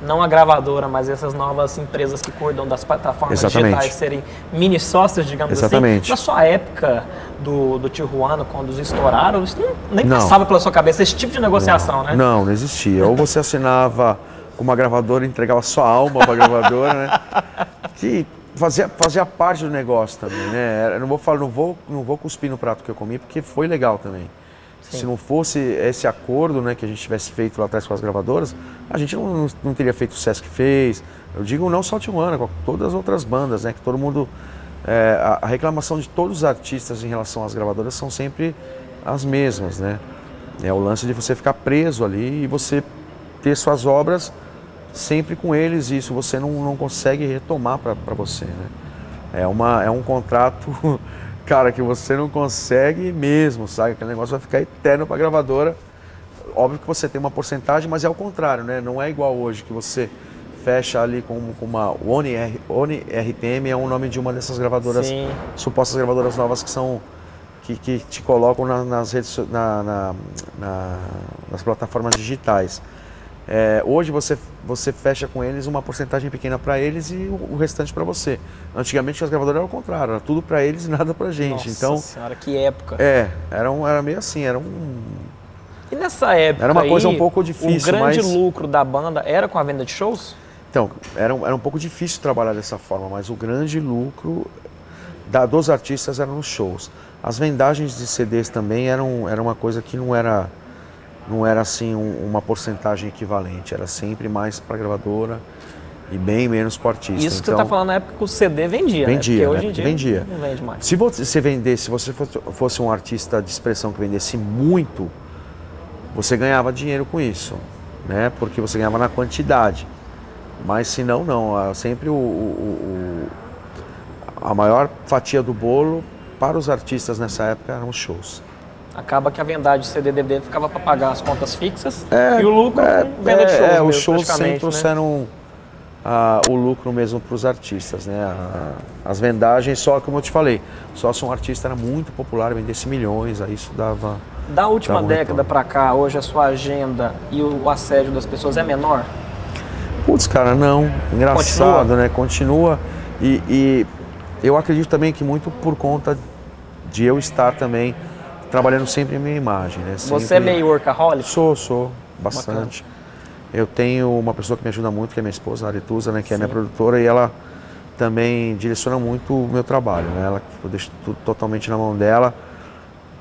não a gravadora, mas essas novas empresas que cuidam das plataformas digitais serem mini sócios, digamos assim. Na sua época do Tijuana, quando os estouraram, isso nem passava pela sua cabeça esse tipo de negociação, né? Não existia. Ou você assinava uma gravadora, entregava sua alma para a gravadora, né? Que fazia parte do negócio também, né? Eu não vou cuspir no prato que eu comi, porque foi legal também. Sim. Se não fosse esse acordo, né, que a gente tivesse feito lá atrás com as gravadoras, a gente não teria feito o sucesso que fez. Eu digo não só o Tijuana, com todas as outras bandas, né? Que todo mundo... a reclamação de todos os artistas em relação às gravadoras são sempre as mesmas, né? É o lance de você ficar preso ali e você ter suas obras sempre com eles, e isso você não consegue retomar para você, né? É um contrato, cara, que você não consegue mesmo, sabe? Aquele negócio vai ficar eterno para a gravadora. Óbvio que você tem uma porcentagem, mas é o contrário, né? Não é igual hoje, que você fecha ali com uma Oni RPM, é o nome de uma dessas gravadoras, supostas gravadoras novas que te colocam nas redes, nas plataformas digitais. Hoje você fecha com eles uma porcentagem pequena para eles e o restante para você. Antigamente as gravadoras eram o contrário, era tudo para eles e nada para gente. Nossa então, senhora, que época! Era meio assim, E nessa época era uma coisa um pouco difícil. O grande lucro da banda era com a venda de shows? Então, era um pouco difícil trabalhar dessa forma, mas o grande lucro dos artistas eram nos shows. As vendagens de CDs também era uma coisa que não era assim uma porcentagem equivalente, era sempre mais para a gravadora e bem menos para o artista. Isso que você está falando na época que o CD vendia, né? Porque hoje em dia vendia. Não vende mais. Se você fosse um artista de expressão que vendesse muito, você ganhava dinheiro com isso, né? Porque você ganhava na quantidade. Mas se não. Sempre a maior fatia do bolo para os artistas nessa época eram os shows. Acaba que a vendagem de CD e DVD ficava para pagar as contas fixas e o lucro venda de shows. Os shows sempre trouxeram o lucro mesmo para os artistas, né? As vendagens, só como eu te falei, só se um artista era muito popular, vendesse milhões, aí isso dava Da última década para cá, hoje a sua agenda e o assédio das pessoas é menor? Putz, cara, não. Engraçado, Continua? né? Continua. E eu acredito também que muito por conta de eu estar também trabalhando sempre em minha imagem, né? Sempre... Você é meio workaholic? Sou, bastante. Bacana. Eu tenho uma pessoa que me ajuda muito, que é minha esposa, a Aretusa, né? Que é minha produtora, e ela também direciona muito o meu trabalho, né? Eu deixo tudo totalmente na mão dela,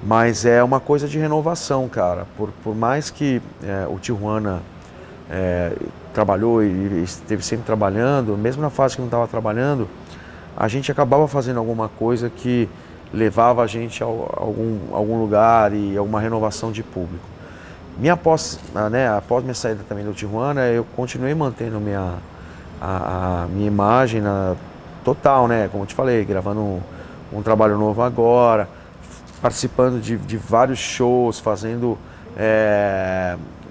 mas é uma coisa de renovação, cara. Por mais que o Tijuana trabalhou e esteve sempre trabalhando, mesmo na fase que não estava trabalhando, a gente acabava fazendo alguma coisa que levava a gente a algum lugar e alguma renovação de público. Após minha saída também do Tijuana, eu continuei mantendo a minha imagem total, né? Como eu te falei, gravando um trabalho novo agora, participando de vários shows, fazendo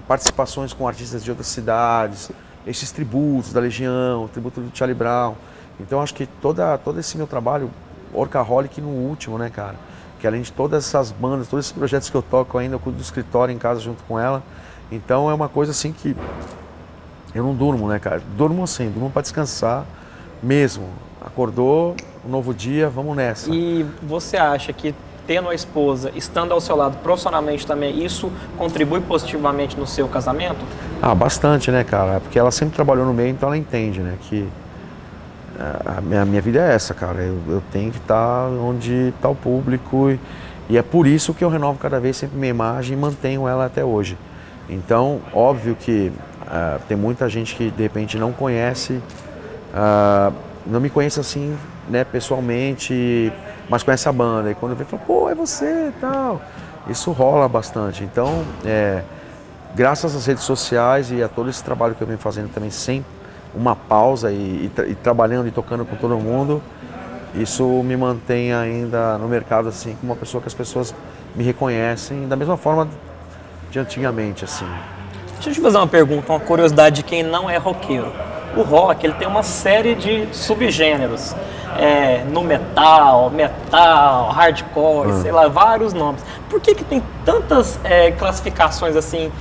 participações com artistas de outras cidades, esses tributos da Legião, o tributo do Charlie Brown. Então acho que todo esse meu trabalho, workaholic no último, né, cara? Que além de todas essas bandas, todos esses projetos que eu toco ainda, eu cuido do escritório em casa junto com ela. Então é uma coisa assim que eu não durmo, né, cara? Durmo assim, durmo para descansar mesmo. Acordou, um novo dia, vamos nessa. E você acha que tendo a esposa, estando ao seu lado profissionalmente também, isso contribui positivamente no seu casamento? Ah, bastante, né, cara? Porque ela sempre trabalhou no meio, então ela entende, né, que a minha vida é essa, cara. Eu tenho que estar onde está o público e é por isso que eu renovo cada vez sempre minha imagem e mantenho ela até hoje. Então, óbvio que tem muita gente que de repente não conhece, não me conhece assim, né, pessoalmente, mas conhece a banda. E quando vem, fala, pô, é você e tal. Isso rola bastante. Então, graças às redes sociais e a todo esse trabalho que eu venho fazendo também sem uma pausa e trabalhando e tocando com todo mundo, isso me mantém ainda no mercado assim, como uma pessoa que as pessoas me reconhecem da mesma forma de antigamente, assim. Deixa eu te fazer uma pergunta, uma curiosidade de quem não é roqueiro. O rock, ele tem uma série de subgêneros, no metal, hardcore, sei lá, vários nomes. Por que tem tantas classificações assim?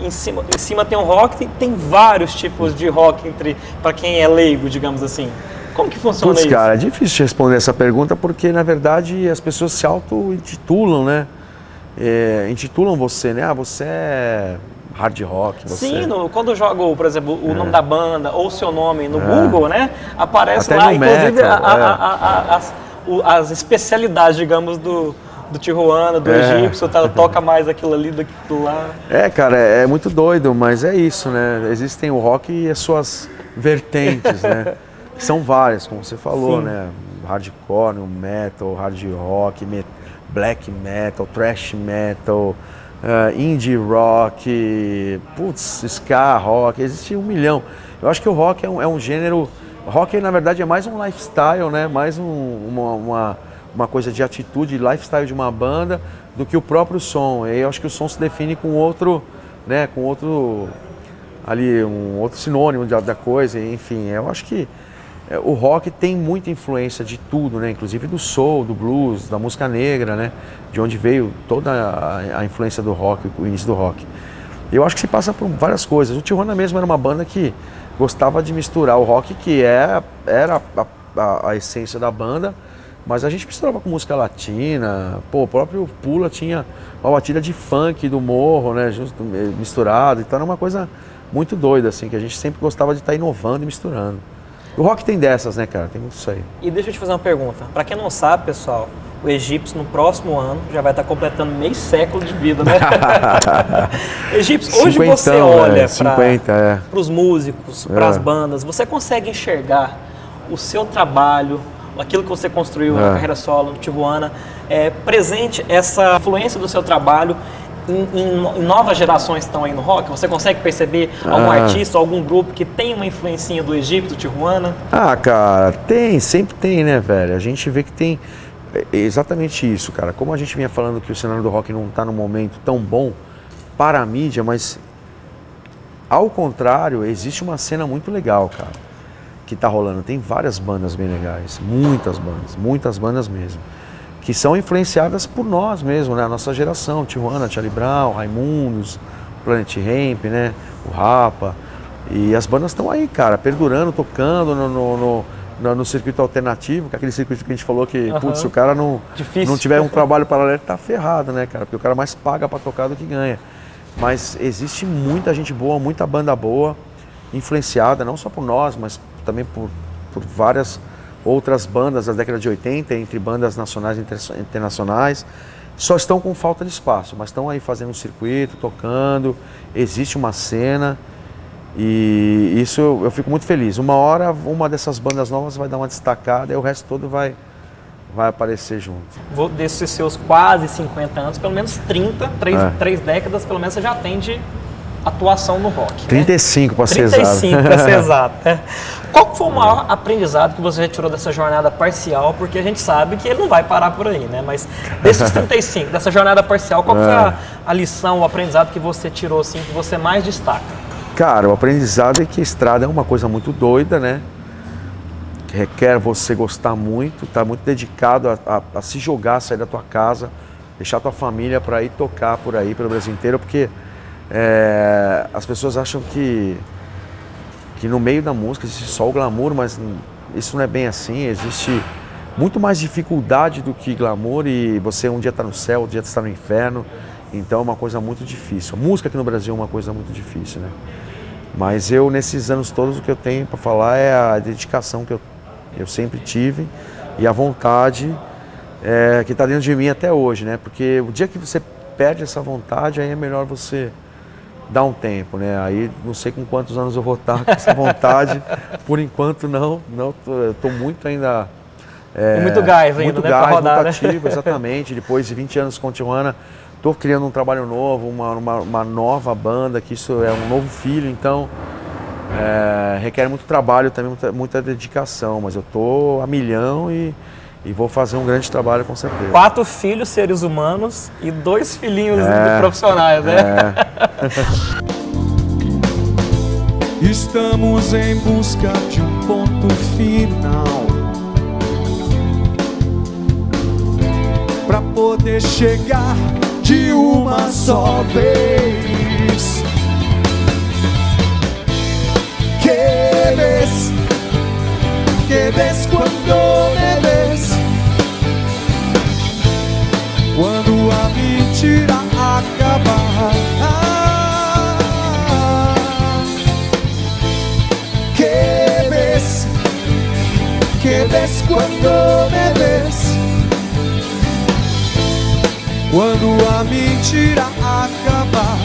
Em cima tem um rock, tem vários tipos de rock para quem é leigo, digamos assim. Como que funciona isso? Cara, é difícil de responder essa pergunta porque, na verdade, as pessoas se auto-intitulam, né? Intitulam você, né? Ah, você é hard rock. Você... Sim, quando eu jogo, por exemplo, o nome da banda ou o seu nome no Google, né? Aparece até lá, no inclusive, metal, as especialidades, digamos, do Tijuana, do egípcio, toca mais aquilo ali do que lá. Cara, é muito doido, mas é isso, né? Existem o rock e as suas vertentes, né? São várias, como você falou, sim, né? Hardcore, o metal, hard rock, black metal, thrash metal, indie rock, putz, ska rock, existe 1 milhão. Eu acho que o rock é um gênero... O rock, na verdade, é mais um lifestyle, né? Mais uma coisa de atitude, lifestyle de uma banda, do que o próprio som. E eu acho que o som se define com outro, né, com outro ali, um outro sinônimo da coisa, enfim. Eu acho que o rock tem muita influência de tudo, né, inclusive do soul, do blues, da música negra, né, de onde veio toda a influência do rock, o início do rock. Eu acho que se passa por várias coisas. O Tijuana mesmo era uma banda que gostava de misturar o rock, que era a essência da banda, mas a gente misturava com música latina. Pô, o próprio Pula tinha uma batida de funk do morro, né, misturado. Então era uma coisa muito doida, assim, que a gente sempre gostava de estar inovando e misturando. O rock tem dessas, né, cara? Tem muito isso aí. E deixa eu te fazer uma pergunta. Pra quem não sabe, pessoal, o Egípcio no próximo ano já vai estar completando meio século de vida, né? Egípcio, hoje você olha para os músicos, para as bandas, você consegue enxergar o seu trabalho, aquilo que você construiu na carreira solo, no Tijuana, presente essa influência do seu trabalho em novas gerações que estão aí no rock? Você consegue perceber algum artista, algum grupo que tem uma influencinha do Egito, do Tijuana? Ah, cara, sempre tem, né, velho? A gente vê que tem exatamente isso, cara. Como a gente vinha falando que o cenário do rock não está num momento tão bom para a mídia, mas ao contrário, existe uma cena muito legal, cara, que tá rolando. Tem várias bandas bem legais, muitas bandas mesmo. que são influenciadas por nós mesmo, né? A nossa geração, Tijuana, Charlie Brown, Raimundos, Planet Hemp, né? O Rapa. E as bandas estão aí, cara, perdurando, tocando no circuito alternativo, que é aquele circuito que a gente falou que, putz, se o cara não tiver um trabalho paralelo, tá ferrado, né, cara? Porque o cara mais paga pra tocar do que ganha. Mas existe muita gente boa, muita banda boa, influenciada, não só por nós, mas também por várias outras bandas da década de 80, entre bandas nacionais e internacionais. Só estão com falta de espaço, mas estão aí fazendo um circuito, tocando, existe uma cena. E isso eu fico muito feliz. Uma hora, uma dessas bandas novas vai dar uma destacada e o resto todo vai aparecer junto. Desses seus quase 50 anos, pelo menos 3 décadas, pelo menos você já tem de atuação no rock. 35 para ser exato. 35 para ser exato. Qual foi o maior aprendizado que você retirou dessa jornada parcial? Porque a gente sabe que ele não vai parar por aí, né? Mas desses 35, dessa jornada parcial, qual foi a lição, o aprendizado que você tirou, assim, que você mais destaca? Cara, o aprendizado é que a estrada é uma coisa muito doida, né? Que requer você gostar muito, estar muito dedicado a se jogar, sair da tua casa, deixar a tua família para ir tocar por aí, pelo Brasil inteiro, porque as pessoas acham que no meio da música existe só o glamour, mas isso não é bem assim, existe muito mais dificuldade do que glamour e você um dia está no céu, outro dia está no inferno, então é uma coisa muito difícil. A música aqui no Brasil é uma coisa muito difícil, né? Mas eu, nesses anos todos, o que eu tenho para falar é a dedicação que eu sempre tive e a vontade que está dentro de mim até hoje, né? Porque o dia que você perde essa vontade, aí é melhor você dar um tempo, né? Aí não sei com quantos anos eu vou estar com essa vontade, por enquanto não estou muito ainda... muito gás ainda, muito né? Gás, pra rodar, muito né? ativo, exatamente. Depois de 20 anos com Tijuana, estou criando um trabalho novo, uma nova banda, que isso é um novo filho, então requer muito trabalho também, muita dedicação, mas eu estou a milhão e vou fazer um grande trabalho com certeza. 4 filhos, seres humanos, e 2 filhinhos profissionais, né? Estamos em busca de um ponto final pra poder chegar de uma só vez. Que ves quando me ves, quando a mentira acabar. Que ves quando me ves, quando a mentira acabar.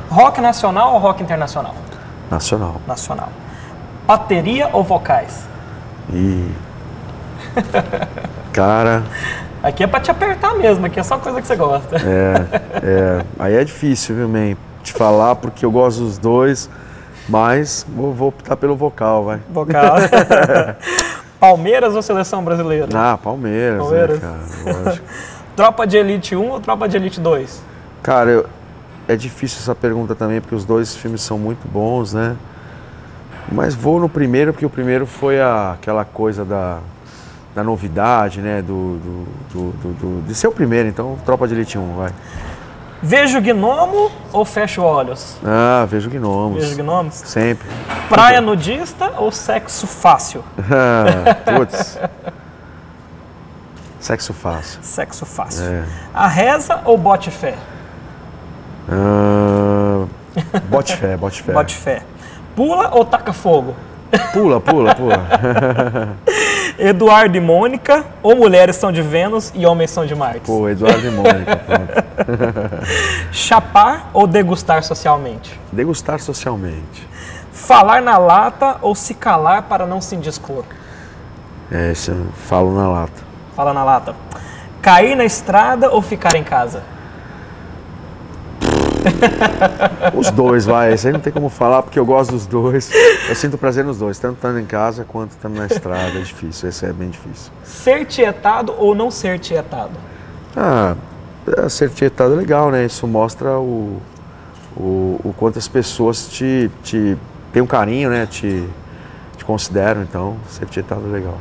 Rock nacional ou rock internacional? Nacional. Nacional. Bateria ou vocais? Cara... Aqui é pra te apertar mesmo, aqui é só coisa que você gosta. Aí é difícil, viu, man? Te falar, porque eu gosto dos dois, mas vou optar pelo vocal, vai. Vocal. Palmeiras ou Seleção Brasileira? Palmeiras. Palmeiras. Né, cara? Lógico. Tropa de Elite 1 ou Tropa de Elite 2? Cara, é difícil essa pergunta também, porque os dois filmes são muito bons, né? Mas vou no primeiro, porque o primeiro foi aquela coisa da novidade, né? De ser o primeiro, então Tropa de Elite 1, vai. Vejo Gnomo ou Fecho Olhos? Vejo Gnomos. Vejo Gnomos? Sempre. Praia nudista ou sexo fácil? Putz. Sexo fácil. Sexo fácil. A reza ou bote fé? Bote fé. Bote fé. Pula ou taca fogo? Pula. Eduardo e Mônica ou Mulheres são de Vênus e Homens são de Marte? Pô, Eduardo e Mônica, pronto. Chapar ou degustar socialmente? Degustar socialmente. Falar na lata ou se calar para não se indispor? Isso eu falo na lata. Fala na lata. Cair na estrada ou ficar em casa? Os dois, vai. Isso aí não tem como falar, porque eu gosto dos dois. Eu sinto prazer nos dois, tanto estando em casa quanto estando na estrada. É difícil, esse é bem difícil. Ser tietado ou não ser tietado? Ser tietado é legal, né? Isso mostra o quanto as pessoas te têm um carinho, né? Te consideram, então ser tietado é legal.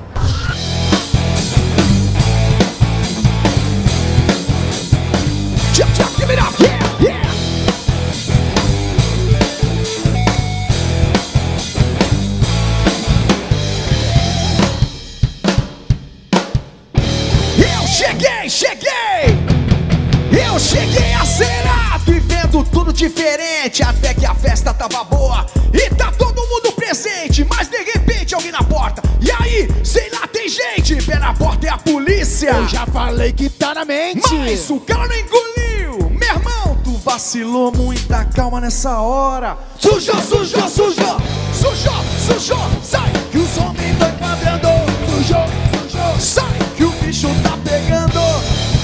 Eu cheguei acelerado e vendo tudo diferente, até que a festa tava boa e tá todo mundo presente, mas de repente alguém na porta, e aí, sei lá, tem gente, pé na porta é a polícia. Eu já falei que tá na mente, mas o cara não engoliu. Meu irmão, tu vacilou, muita calma nessa hora. Sujou, sujou, sujou, sujou, sujou, sai que os homens tão enquadrando. Sujou, sujou, sai que o bicho tá pegando.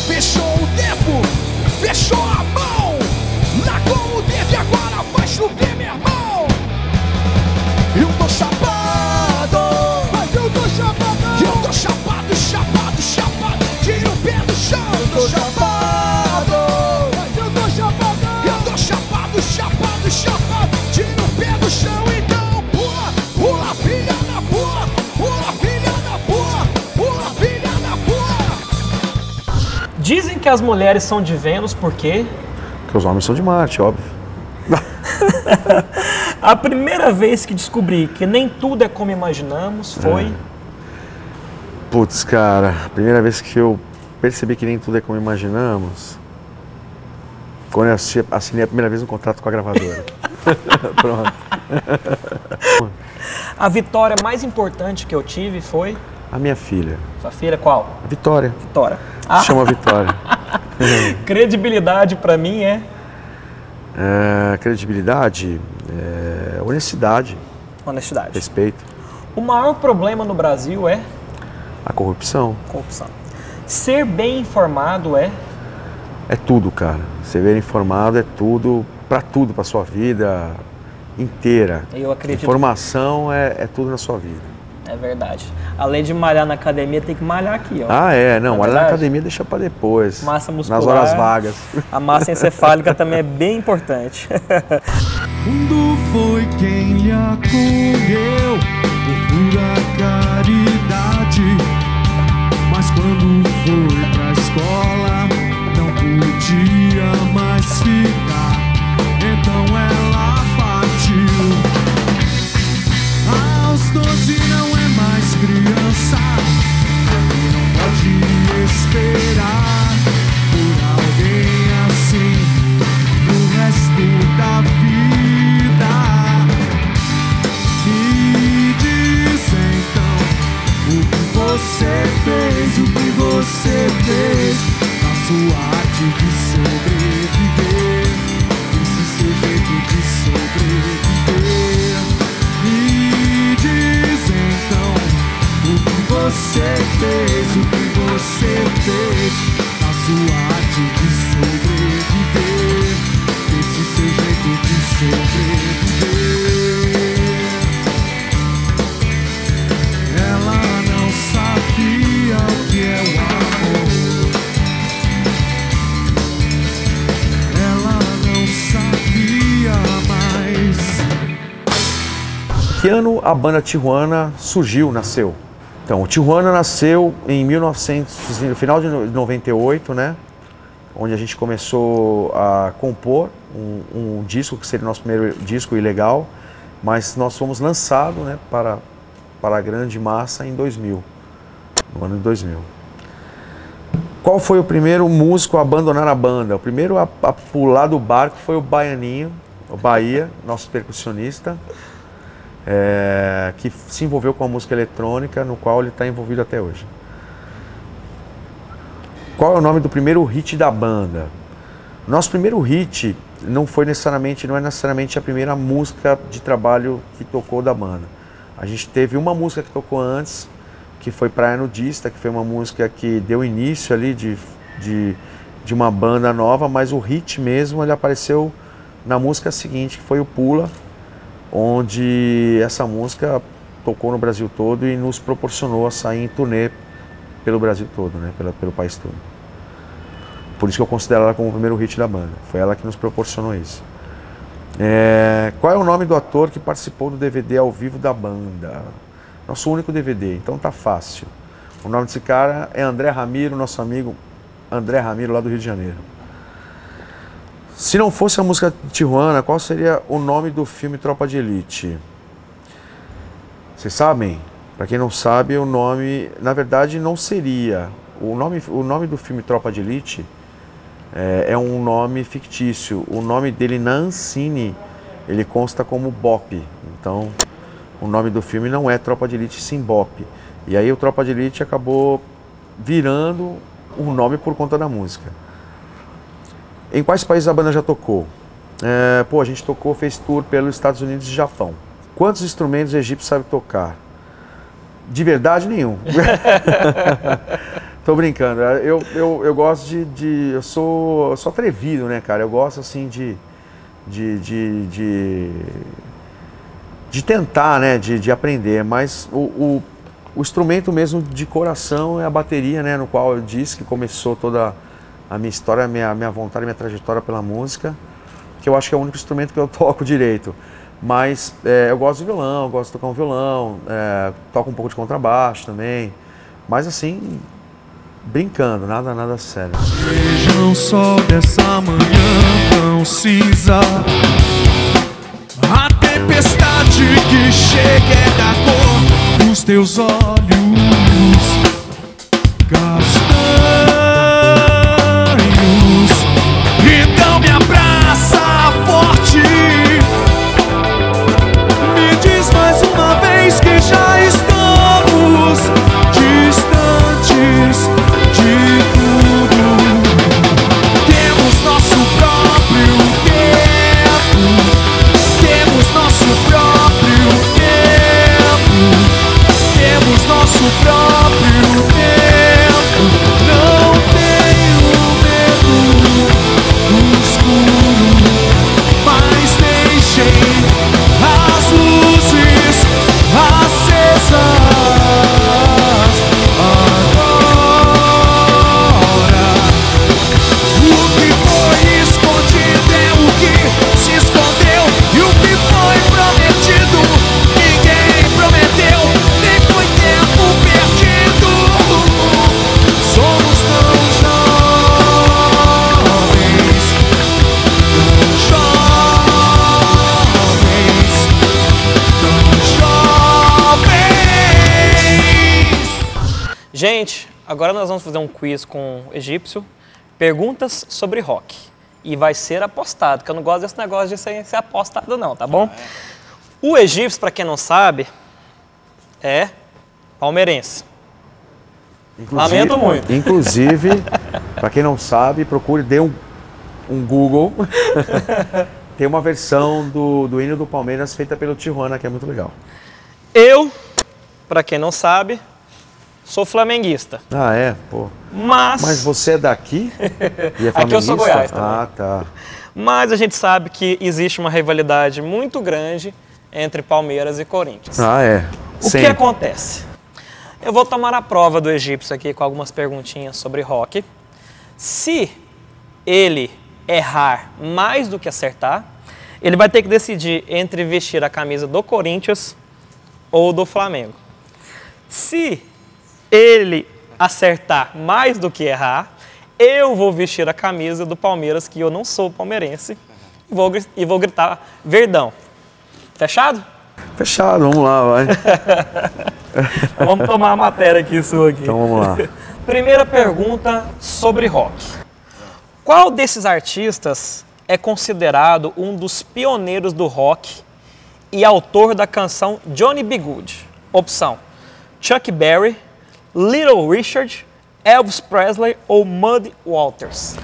Fechou o tempo, fechou a mão, largou o dedo e agora vai chover, meu irmão. Eu tô chapado, mas eu tô chapado. eu tô chapado, chapado, chapado. Tira o pé do chão, eu tô chapado, Mas eu tô chapado. eu tô chapado, chapado, chapado. Tira o pé do chão, então pula, pula, filha da pula, pula, filha da pula, pula, filha da pula. Dizem que as mulheres são de Vênus porque Porque os homens são de Marte, óbvio. a primeira vez que descobri que nem tudo é como imaginamos foi... Putz, cara, a primeira vez que eu percebi que nem tudo é como imaginamos, quando eu assinei a primeira vez um contrato com a gravadora. Pronto. A vitória mais importante que eu tive foi... A minha filha, Sua filha qual? a Vitória, Vitória. se chama Vitória. Credibilidade pra mim é... Credibilidade, honestidade, honestidade. respeito, O maior problema no Brasil é a corrupção. corrupção. Ser bem informado é... É tudo, cara. Ser bem informado é tudo pra sua vida inteira. Eu acredito. Informação é tudo na sua vida. É verdade. Além de malhar na academia, tem que malhar aqui, ó. Ah, é, não, Não é olha na verdade? academia deixa pra depois. Massa muscular. Nas horas vagas. A massa encefálica também é bem importante. Mundo foi quem lhe acolheu por pura caridade, mas quando foi pra escola não podia mais ficar, então ela partiu. Aos 12 não é mais criança, e não pode esperar por alguém assim no resto da vida. Me diz então o que você fez, o que você fez na sua arte de sobreviver, esse seu jeito de sobreviver. Me diz então o que você fez, o que você fez na sua arte de sobreviver, esse seu jeito de sobreviver. Ela não sabia o que é o amor, ela não sabia mais. Que ano a banda Tijuana surgiu, nasceu? Então, o Tijuana nasceu em no final de 98, né? Onde a gente começou a compor um disco, que seria o nosso primeiro disco ilegal, mas nós fomos lançados, né, para a grande massa em 2000, no ano de 2000. Qual foi o primeiro músico a abandonar a banda? O primeiro a pular do barco foi o Baianinho, o Bahia, nosso percussionista, que se envolveu com a música eletrônica, no qual ele está envolvido até hoje. Qual é o nome do primeiro hit da banda? Nosso primeiro hit não é necessariamente a primeira música de trabalho que tocou da banda. A gente teve uma música que tocou antes, que foi Praia Nudista, que foi uma música que deu início ali de uma banda nova, mas o hit mesmo ele apareceu na música seguinte, que foi o Pula, onde essa música tocou no Brasil todo e nos proporcionou a sair em turnê pelo Brasil todo, né? pelo país todo. Por isso que eu considero ela como o primeiro hit da banda. Foi ela que nos proporcionou isso. Qual é o nome do ator que participou do DVD ao vivo da banda? Nosso único DVD, então tá fácil. O nome desse cara é André Ramiro, nosso amigo André Ramiro, lá do Rio de Janeiro. Se não fosse a música de Tijuana, qual seria o nome do filme Tropa de Elite? Vocês sabem? Para quem não sabe, o nome, na verdade, não seria. O nome do filme Tropa de Elite é um nome fictício. O nome dele na Ancine, ele consta como Bop. Então, o nome do filme não é Tropa de Elite, sim Bop. E aí o Tropa de Elite acabou virando o nome por conta da música. Em quais países a banda já tocou? A gente fez tour pelos Estados Unidos e Japão. Quantos instrumentos o egípcio sabe tocar? De verdade, nenhum. Tô brincando. Eu gosto eu sou atrevido, né, cara? Eu gosto, assim, de tentar, né, de aprender. Mas o instrumento mesmo de coração é a bateria, né, no qual eu disse que começou toda a minha história, a minha vontade, a minha trajetória pela música, que eu acho que é o único instrumento que eu toco direito. Mas eu gosto de violão, eu gosto de tocar um violão, toco um pouco de contrabaixo também, mas assim, brincando, nada sério. Vejam só dessa manhã tão cinza, a tempestade que chega é da cor dos teus olhos castanhos. Então me abraça forte, me diz mais uma vez que já estamos distantes de tudo. Temos nosso próprio tempo, temos nosso próprio tempo, temos nosso próprio tempo. Não tenho medo do escuro, mas deixem as luzes acesas agora. O que foi escondido é o que se escondeu, e o que foi prometido ninguém prometeu, nem foi tempo perdido. Somos tão jovens, Gente, agora nós vamos fazer um quiz com o egípcio, perguntas sobre rock. E vai ser apostado, que eu não gosto desse negócio de ser apostado não, tá bom? O egípcio, para quem não sabe, é palmeirense. Lamento muito. Inclusive, para quem não sabe, procure, dê um Google. Tem uma versão do hino do Palmeiras feita pelo Tijuana, que é muito legal. Eu, para quem não sabe, sou flamenguista. Ah, é? Pô. Mas você é daqui? E é flamenguista? Aqui eu sou Goiás também. Ah, tá. Mas a gente sabe que existe uma rivalidade muito grande entre Palmeiras e Corinthians. Ah, é. O que acontece? Eu vou tomar a prova do egípcio aqui com algumas perguntinhas sobre rock. Se ele errar mais do que acertar, ele vai ter que decidir entre vestir a camisa do Corinthians ou do Flamengo. Se ele acertar mais do que errar, eu vou vestir a camisa do Palmeiras, que eu não sou palmeirense, e vou gritar Verdão. Fechado? Fechado, vamos lá, vai. Vamos tomar a matéria aqui sua aqui. Então vamos lá. Primeira pergunta sobre rock. Qual desses artistas é considerado um dos pioneiros do rock e autor da canção Johnny B. Good? Opção: Chuck Berry, Little Richard, Elvis Presley ou Muddy Waters?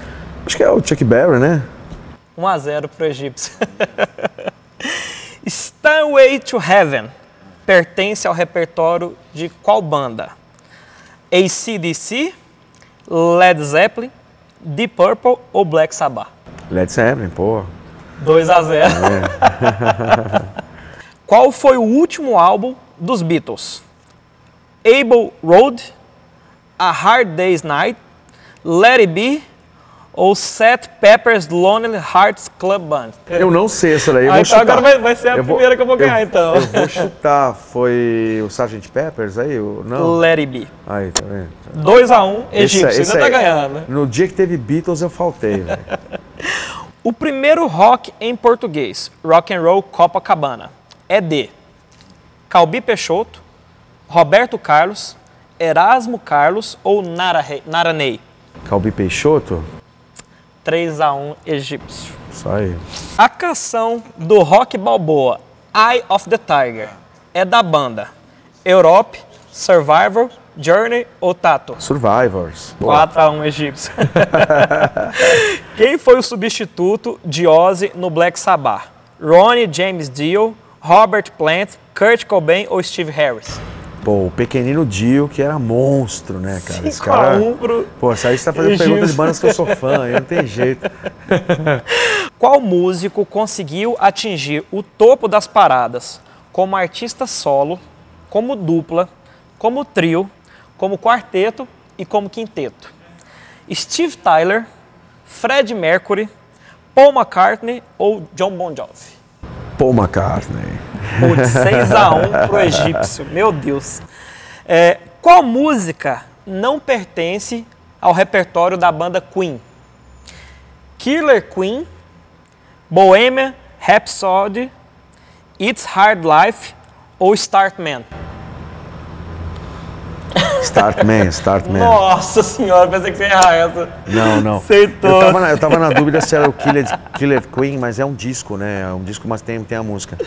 Acho que é o Chuck Berry, né? 1-0 pro egípcio. Stairway to Heaven pertence ao repertório de qual banda? AC/DC, Led Zeppelin, Deep Purple ou Black Sabbath? Led Zeppelin, pô. 2-0. Qual foi o último álbum dos Beatles? Abbey Road, A Hard Day's Night, Let It Be ou Sgt. Pepper's Lonely Hearts Club Band? Eu não sei essa daí, eu vou Então chutar. agora vai ser a primeira que eu vou ganhar, então. Eu vou chutar, foi o Sgt. Peppers aí? Não? Let It Be. Aí, tá vendo? 2-1, egípcio, Esse ainda tá aí, ganhando. No dia que teve Beatles eu faltei, velho. O primeiro rock em português, Rock and Roll Copacabana, é de Calbi Peixoto, Roberto Carlos, Erasmo Carlos ou Naranei? Calbi Peixoto? 3-1, egípcio. Isso aí. A canção do Rock Balboa, Eye of the Tiger, é da banda Europe, Survivor, Journey ou Tato? Survivors. Pô. 4-1, egípcio. Quem foi o substituto de Ozzy no Black Sabbath? Ronnie James Dio, Robert Plant, Kurt Cobain ou Steve Harris? Pô, o pequenino Dio, que era monstro, né, cara? Esse 5-1 cara... pro Pô, isso aí você tá fazendo Egípcio. pergunta de bandas que eu sou fã, aí não tem jeito. Qual músico conseguiu atingir o topo das paradas como artista solo, como dupla, como trio, como quarteto e como quinteto? Steve Tyler, Freddie Mercury, Paul McCartney ou John Bon Jovi? Paul McCartney. Putz, 6-1 pro egípcio, meu Deus. Qual música não pertence ao repertório da banda Queen? Killer Queen, Bohemian Rhapsody, It's Hard Life ou Startman? Startman. Nossa senhora, pensei que você ia errar essa. Não. Aceitou. Eu tava na dúvida se era o Killer Queen, mas é um disco, né? É um disco, mas tem a música.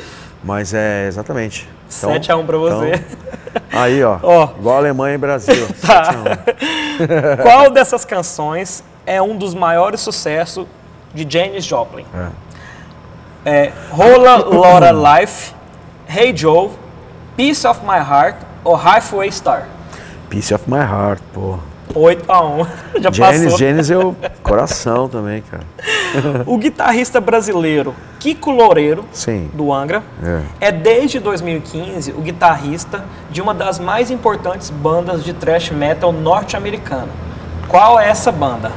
Mas é exatamente. Então, 7-1 pra você. Então, aí, ó. Igual Alemanha e Brasil. Tá. 7-1. Qual dessas canções é um dos maiores sucessos de Janis Joplin? Rola Lotta Life, Hey Joe, Piece of My Heart ou Halfway Star? Piece of My Heart, pô. 8-1. Já passou. Janis é o coração também, cara. O guitarrista brasileiro Kiko Loureiro, Sim. do Angra, é desde 2015 o guitarrista de uma das mais importantes bandas de thrash metal norte-americana. Qual é essa banda?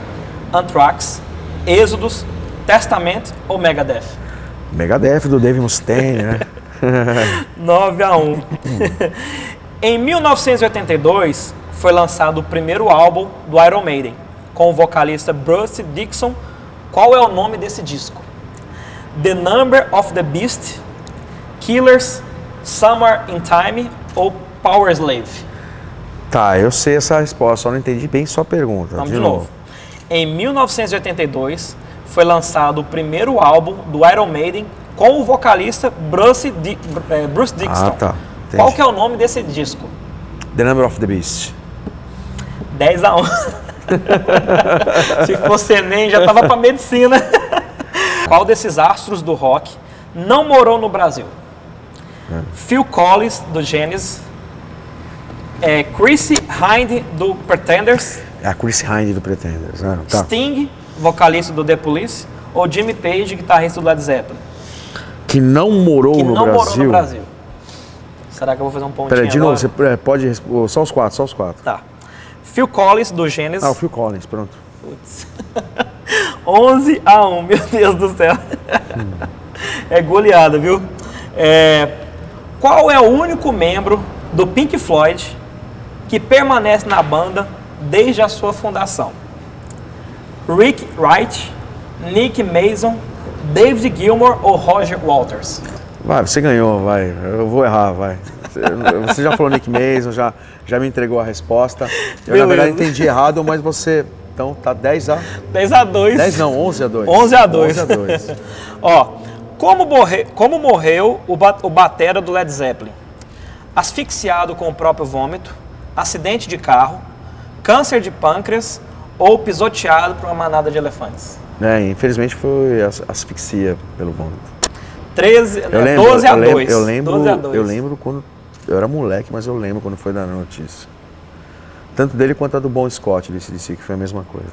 Anthrax, Exodus, Testament ou Megadeth? Megadeth do Dave Mustaine, né? 9-1. Em 1982, foi lançado o primeiro álbum do Iron Maiden, com o vocalista Bruce Dickinson. Qual é o nome desse disco? The Number of the Beast, Killers, Summer in Time ou Power Slave? Tá, eu sei essa resposta, só não entendi bem sua pergunta. Vamos de novo. Em 1982, foi lançado o primeiro álbum do Iron Maiden com o vocalista Bruce Dickinson. Ah, tá. Entendi. Qual que é o nome desse disco? The Number of the Beast. 10-1. Se fosse Enem, já tava pra medicina. Qual desses astros do rock não morou no Brasil? Phil Collins, do Genesis. Chrissie Hynde, do Pretenders. É a Chrissie Hynde do Pretenders. Ah, tá. Sting, vocalista do The Police. Ou Jimmy Page, guitarrista do Led Zeppelin? Que não morou Que no não Brasil. morou no Brasil. Será que eu vou fazer um pontinho Peraí, de novo, agora? você pode... Só os quatro. Tá. Phil Collins, do Genesis. Ah, o Phil Collins, pronto. Putz. 11-1, meu Deus do céu. É goleada, viu? Qual é o único membro do Pink Floyd que permanece na banda desde a sua fundação? Rick Wright, Nick Mason, David Gilmour ou Roger Waters? Vai, você ganhou, vai. Eu vou errar, vai. Você já falou Nick Mason, já me entregou a resposta. Eu, na verdade, entendi errado, mas você... Então, tá 10-2. 10 não, 11-2. 11-2. Ó, como morreu o batera do Led Zeppelin? Asfixiado com o próprio vômito, acidente de carro, câncer de pâncreas ou pisoteado por uma manada de elefantes? Infelizmente foi asfixia pelo vômito. 12-2. Eu lembro quando... Eu era moleque, mas eu lembro quando foi da notícia. Tanto dele quanto a do Bon Scott, disse que foi a mesma coisa.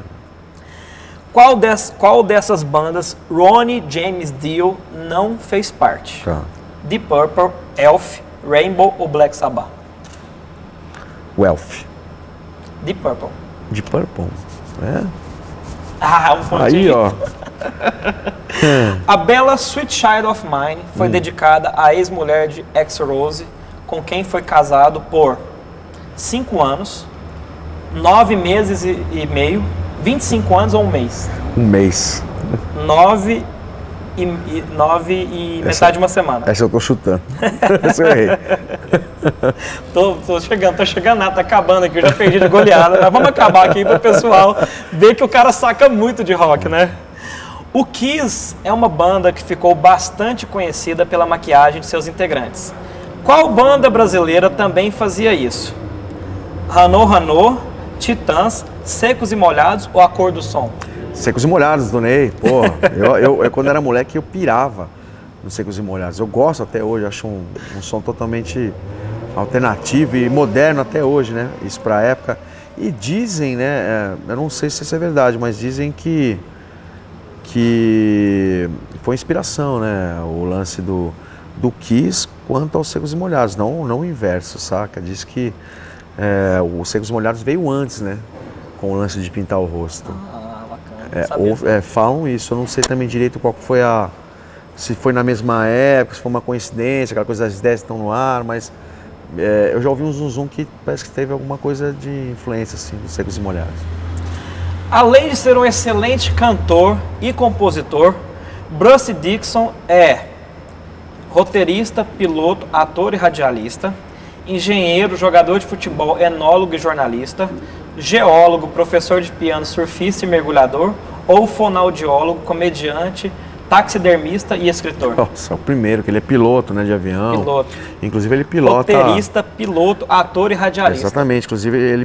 Qual dessas bandas Ronnie James Dio não fez parte? Tá. Deep Purple, Elf, Rainbow ou Black Sabbath? Elf. Deep Purple. Deep Purple. Ah, um pontinho. Aí, ó. A bela Sweet Child of Mine foi dedicada à ex-mulher de Axl Rose, com quem foi casado por 5 anos, 9 meses e meio, 25 anos ou um mês? Um mês. 9 e metade de uma semana. Essa eu tô chutando. Essa eu errei. Tô chegando nada, tá acabando aqui, eu já perdi de goleada. Mas vamos acabar aqui pro pessoal ver que o cara saca muito de rock, né? O Kiss é uma banda que ficou bastante conhecida pela maquiagem de seus integrantes. Qual banda brasileira também fazia isso? Ranô Ranô, Titãs, Secos e Molhados ou A Cor do Som? Secos e Molhados, do Ney. Pô, eu quando era moleque eu pirava no Secos e Molhados. Eu gosto até hoje, acho um som totalmente alternativo e moderno até hoje, né? Isso pra época. E dizem, né? Eu não sei se isso é verdade, mas dizem que foi inspiração, né? O lance do Kiss quanto aos Secos e Molhados, não o inverso, saca? Diz que o Secos e Molhados veio antes, né? Com o lance de pintar o rosto. Falam isso, eu não sei também direito qual foi se foi na mesma época, se foi uma coincidência, aquela coisa das ideias estão no ar, mas eu já ouvi um zum que parece que teve alguma coisa de influência assim, dos Secos e Molhados. Além de ser um excelente cantor e compositor, Bruce Dickinson é roteirista, piloto, ator e radialista, engenheiro, jogador de futebol, enólogo e jornalista, geólogo, professor de piano, surfista e mergulhador, ou fonoaudiólogo, comediante, taxidermista e escritor. Nossa, é o primeiro, que ele é piloto, né, de avião. Piloto. Inclusive ele pilota... Roteirista, piloto, ator e radialista. Exatamente, inclusive ele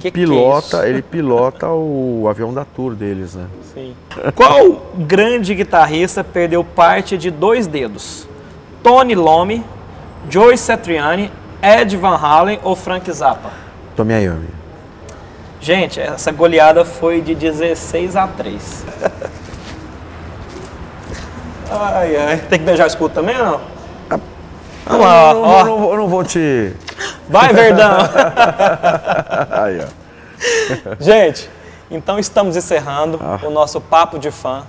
pilota o avião da tour deles, né? Sim. Qual grande guitarrista perdeu parte de 2 dedos? Tony Iommi, Joe Satriani, Ed Van Halen ou Frank Zappa? Tommy Iommi. Gente, essa goleada foi de 16-3. Ai, ai. Tem que beijar o escudo também ou não? Vamos lá, ó. Eu não vou te... Vai, Verdão! Aí, ó. Gente, então estamos encerrando o nosso Papo de Fã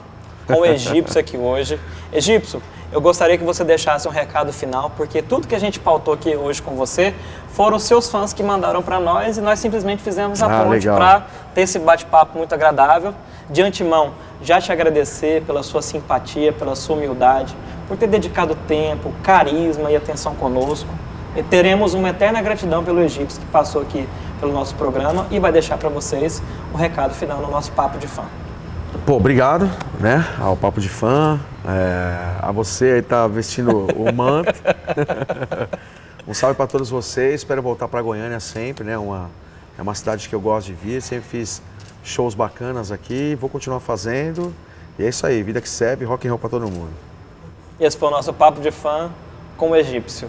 com o Egípcio aqui hoje. Egípcio, eu gostaria que você deixasse um recado final, porque tudo que a gente pautou aqui hoje com você foram os seus fãs que mandaram para nós e nós simplesmente fizemos a ponte para ter esse bate-papo muito agradável. De antemão, já te agradecer pela sua simpatia, pela sua humildade, por ter dedicado tempo, carisma e atenção conosco. E teremos uma eterna gratidão pelo Egípcio que passou aqui pelo nosso programa e vai deixar para vocês o recado final no nosso Papo de Fã. Pô, obrigado, né, ao Papo de Fã, a você aí tá vestindo o manto. Um salve para todos vocês, espero voltar para Goiânia sempre, né, é uma cidade que eu gosto de vir, sempre fiz shows bacanas aqui, vou continuar fazendo, e é isso aí, vida que serve, rock and roll para todo mundo. Esse foi o nosso Papo de Fã com o Egípcio.